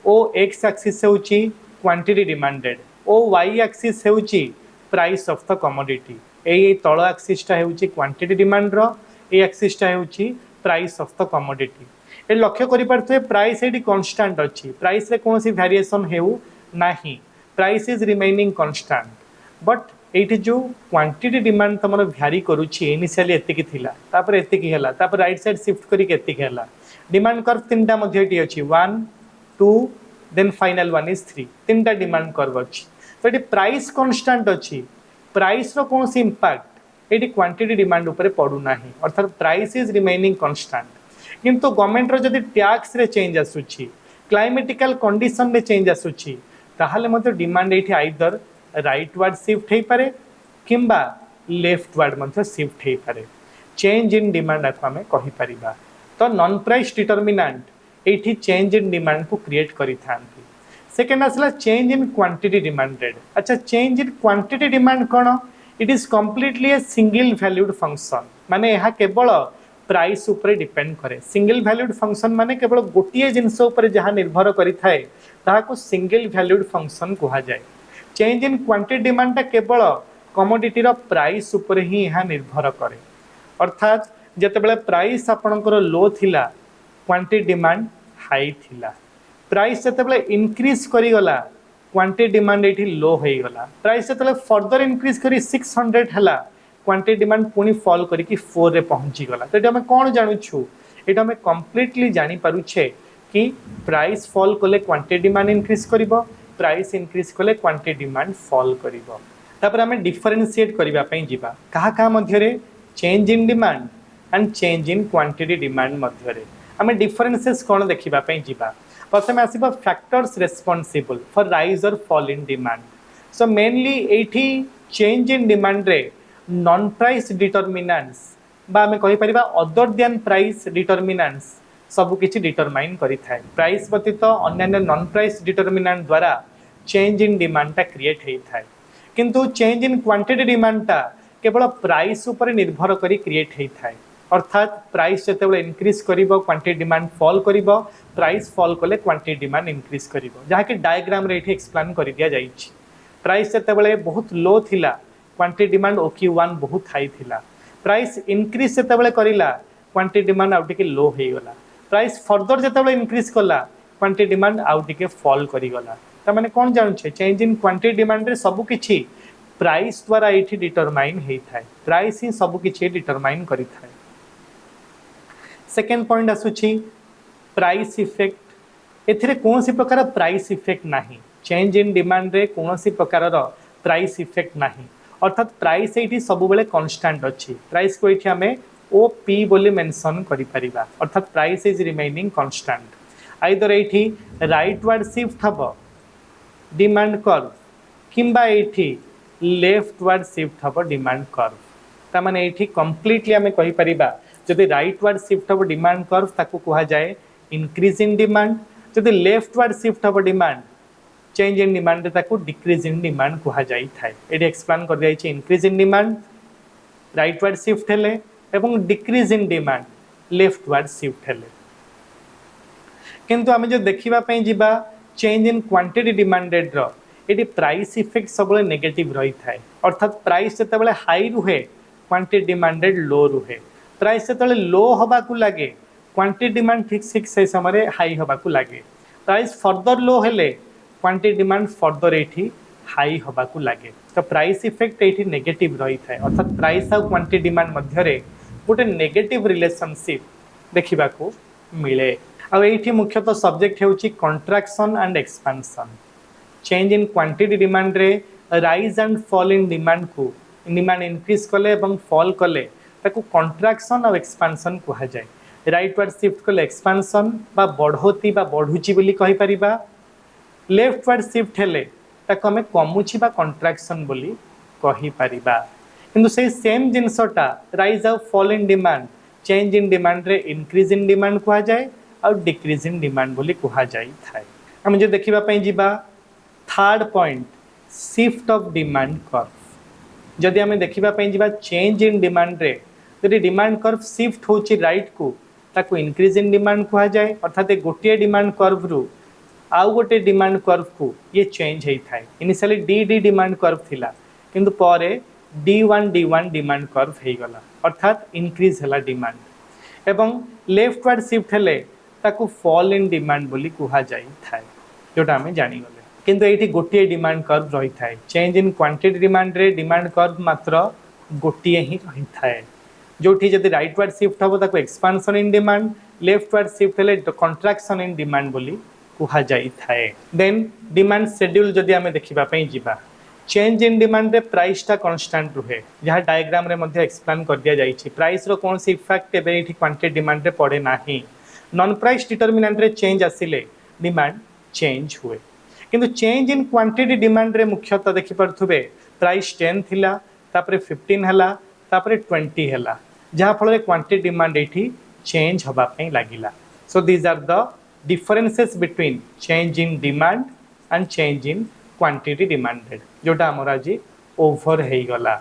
ओ एक्स एक्सिस होची क्वांटिटी डिमांडेड ओ वाई एक्सिस होची प्राइस ऑफ द कमोडिटी ए तळ एक्सिस टा होची क्वांटिटी डिमांड रो ए एक्सिस टा होची प्राइस ऑफ द कमोडिटी। ए लक्ष्य करि पारथबे प्राइस एटी कांस्टेंट अछि प्राइस रे कोनोसी वेरिएशन हेउ नाही price is remaining constant but eighty जो क्वांटिटी डिमांड तमरो भ्यारी करूची इनिशियली एतिकी थिला तापर एतिकी हैला तापर राइट साइड शिफ्ट करी के एतिकी हैला डिमांड कर्व तीनटा मध्ये एटी अछि 1 2 देन फाइनल वन इज 3 तीनटा डिमांड कर्व अछि तो एटी प्राइस कांस्टेंट अछि प्राइस रो कोनोसी इंपैक्ट एटी क्वांटिटी डिमांड ऊपर पडू नाही अर्थात प्राइस इज रिमेनिंग कांस्टेंट किंतु गवर्नमेंट रो जदी टैक्स रे चेंज आसुची क्लाइमेटिकल कंडीशन रे चेंज आसुची ताहाले मते डिमांड एठी आइदर राइट वर्ड शिफ्ट हे पारे किंबा लेफ्ट वर्ड मते शिफ्ट हे पारे चेंज इन डिमांड आको हमें कहि परिबा। तो नॉन प्राइस डिटरमिनेंट एठी चेंज इन डिमांड को क्रिएट करि थांती। सेकंड आसला चेंज इन क्वांटिटी डिमांडेड। अच्छा change in quantity demand cone? It is completely a single valued function माने यहा केवल प्राइस ऊपर डिपेंड करे। सिंगल वैल्यूड फंक्शन माने केवल गोटिए जिंस ऊपर जहां निर्भर करि थाए ताहा को सिंगल वैल्यूड फंक्शन कहा जाए। चेंज इन क्वांटिटी डिमांड ता केवल कमोडिटी रो प्राइस ऊपर ही यहां निर्भर करे अर्थात जेतेबेले प्राइस आपनकर लो थिला क्वांटिटी डिमांड हाई थिला प्राइस जेतेबेले इंक्रीज करि गला क्वांटिटी डिमांड एठी लो होई गला प्राइस जेतेबेले फर्दर इंक्रीज करी 600 हला क्वांटिटी डिमांड पुनी फॉल करी कि 4 रे पहुंची गला। तो एटा हम कोन जानु छु एटा हम कंप्लीटली जानि पारु छे कि प्राइस फॉल कले क्वांटिटी डिमांड इंक्रीज करिवो प्राइस इंक्रीज कले क्वांटिटी डिमांड फॉल करिवो। तापर हम डिफरेंशिएट करिवा पई जिबा कहा कहा मध्य रे change in demand and change in quantity demand मध्य रे हम डिफरेंसेस कोन देखिबा पई जिबा। प्रथम आसीबा फैक्टर्स रेस्पोंसिबल फॉर राइज और fall in demand. So mainly एठी चेंज इन डिमांड रे नॉन प्राइस डिटरमिनेंट्स बा हमें कहि परिबा अदर देन प्राइस डिटरमिनेंट्स सब किछि डिटरमाइन करि थाए। प्राइस व्यतीत अन्य नॉन प्राइस डिटरमिनेंट द्वारा चेंज इन डिमांड ता क्रिएट हेइ थाए किंतु चेंज इन क्वांटिटी डिमांड ता केवल प्राइस ऊपर निर्भर करी क्रिएट हेइ थाए अर्थात प्राइस जेतेबेले इंक्रीज करिवो क्वांटिटी डिमांड फॉल करिवो प्राइस फॉल कले क्वांटिटी डिमांड इंक्रीज करिवो जहा कि डायग्राम रे एठी एक्सप्लेन करि दिया जाइछि। प्राइस जेतेबेले बहुत लो थिला क्वांटिटी डिमांड OQ1 बहुत हाई थिला प्राइस इंक्रीज जेतेबेले करिला क्वांटिटी डिमांड आउ टिके लो हेइ गला प्राइस फर्दर जेतेबेले इंक्रीज कला क्वांटिटी डिमांड आउ टिके फॉल करि गला। त माने कोन जानु छे चेंज इन क्वांटिटी डिमांड रे सब किछि प्राइस द्वारा एठी डिटरमाइन हेइ थाए प्राइस ही सब किछि डिटरमाइन करि थाए। सेकेंड पॉइंट आसुछि प्राइस इफेक्ट एथिरे कोनोसी प्रकार प्राइस इफेक्ट नाही चेंज इन डिमांड रे कोनोसी प्रकार प्राइस इफेक्ट नाही अर्थात प्राइस एठी सब बेले कांस्टेंट अछि प्राइस को एठी हमें OP बोली मेंशन करि परिबा अर्थात price is remaining constant either एठी राइट वर्ड शिफ्ट हबो डिमांड कर्व किंबा एठी लेफ्ट वर्ड शिफ्ट हबो डिमांड कर्व ता माने एठी कंप्लीटली हमें कहि परिबा जदि राइट वर्ड शिफ्ट हबो डिमांड कर्व ताको कहा जाए इंक्रीज इन डिमांड जदि लेफ्ट वर्ड शिफ्ट हबो डिमांड चेंज इन डिमांड ताको डिक्रीज इन डिमांड कहा जाई थाए। एडी एक्सप्लेन कर जाई छै increase in demand right word shift हेले एवं decrease in demand leftward shift हेले किंतु हमें जो देखिबा पई जिबा चेंज इन क्वांटिटी डिमांडेड रो एडी प्राइस इफेक्ट सबले नेगेटिव रही थाए अर्थात प्राइस जेतेबेले हाई रुहे क्वांटिटी डिमांडेड लो रुहे प्राइस जेतेबेले लो हबा को लागे क्वांटिटी डिमांड ठीक से समय हाई हबा को लागे प्राइस फर्दर लो हेले क्वांटिटी डिमांड फर्दर एठी हाई हबा को लागे। तो प्राइस इफेक्ट एठी नेगेटिव रही थाए अर्थात प्राइस और क्वांटिटी डिमांड मध्य रे गोटे नेगेटिव रिलेशनशिप देखिबा को मिले। अब एठी मुख्यतः सब्जेक्ट हेउची contraction and expansion change in quantity demand रे rise and fall in demand को डिमांड इंक्रीज कले एवं फॉल कले ताको कंट्राक्शन और एक्सपेंशन कहा जाए राइट वार्ड शिफ्ट कले एक्सपांशन बा बढ़ोती बा बढ़ुची बोली कहि परिबा लेफ्ट वार्ड शिफ्ट हेले ताको हमें कमुची बा कंट्राक्शन बोली कहि परिबा किंतु से सेम जिनसटा राइज और fall in demand change in demand रे इंक्रीज इन डिमांड कहा जाए और डिक्रीज इन डिमांड बोली कहा जाई थाए हम जो देखिबा पई जिबा third point shift of demand curve जदि आम देखा चेंज इन डिमांड रे जदि डिमांड कर्व शिफ्ट होची राइट को ताको इंक्रीज इन डिमांड कहा जाए अर्थात गोटे डिमांड कर्व रु आउ गोटे डिमांड कर्व को ये चेंज होता है initially D D demand curve थिला किंतु परे D1 डिमांड कर्व हो गला अर्थात इंक्रीज है डिमांड एवं लेफ्ट वार्ड शिफ्ट हेले ताको फॉल इन डिमांड बोली कहा जाई थाए जोटा आम जानीगले किंतु ये गोटे डिमांड कर्व रही थाए चेंज इन क्वांटिटी डिमांड रे डिमांड कर्व मात्र गोटे ही रही थाए जोठी जदि राइट वार्ड शिफ्ट हम ताको एक्सपांशन इन डिमांड लेफ्ट वार्ड शिफ्ट हेले कंट्राक्शन इन डिमांड बोली कहा जाई थाए देन डिमांड शेड्यूल जदि आम देखिबा पई जिबा चेंज इन डिमांड रे प्राइस टा कांस्टेंट रुहे जहाँ डायग्राम रे मध्ये एक्सप्लेन कर दिया जाइछि प्राइस रो कौन सी इफेक्ट एबे एठी क्वांटिटी डिमांड रे पड़े नाही नॉन प्राइस डिटरमिनेंट रे चेंज आसिले डिमांड चेंज हुए किंतु चेंज इन क्वांटिटी डिमांड रे मुख्यतः देखि परथुबे प्राइस 10 थिला तापरे 15 हला तापरे 20 हला जहाँ फल क्वांटिटी डिमांड एठी चेंज हबा पई लागिला so these are the differences between change in demand and change in quantity demanded जोटा आमर आज ओभर हो गला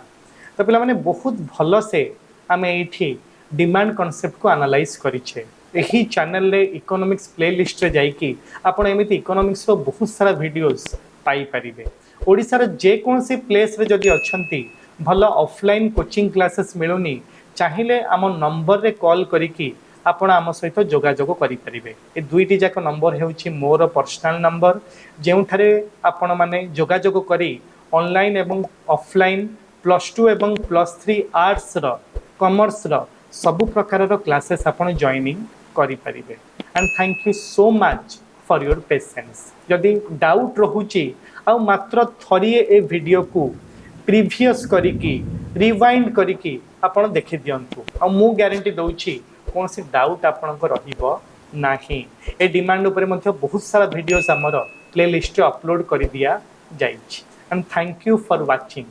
तो पिला माने बहुत भल से आम ये डिमांड कॉन्सेप्ट को एनालाइज करिछे यही चैनल रे इकोनॉमिक्स प्लेलिस्ट रे जाइकी आपण एमिति इकोनॉमिक्स रो बहुत सारा वीडियोस पाई परिबे ओडिसा रे जे कोनसी प्लेस रे जदि अछंती भल ऑफलाइन कोचिंग क्लासेस मिलुनी चाहिले आम नंबर रे कॉल करिकी आपण आम सहित जोगाजोग करें ये दुईटी जाक नंबर होउछि मोर पर्सनल नंबर जोठारे आपण माने जोगाजोग करी ऑनलाइन एवं ऑफलाइन +2 एवं +3 आर्ट्स रो कॉमर्स रो सबु प्रकार रो क्लासेस आपण जॉइनिंग करि परिबे and thank you so much for your patience जदि डाउट रहुछि आ मात्र थरिए ए वीडियो को प्रीवियस करिकी रिवाइंड करिकी आपण देखि दियंतु आ मु गारंटी दउछि कौन सी डाउट आपनको रहिबो नाही ए डिमांड ऊपर मध्ये बहुत सारा वीडियोस हमर प्लेलिस्ट अपलोड कर दिया जाइछि and thank you for watching.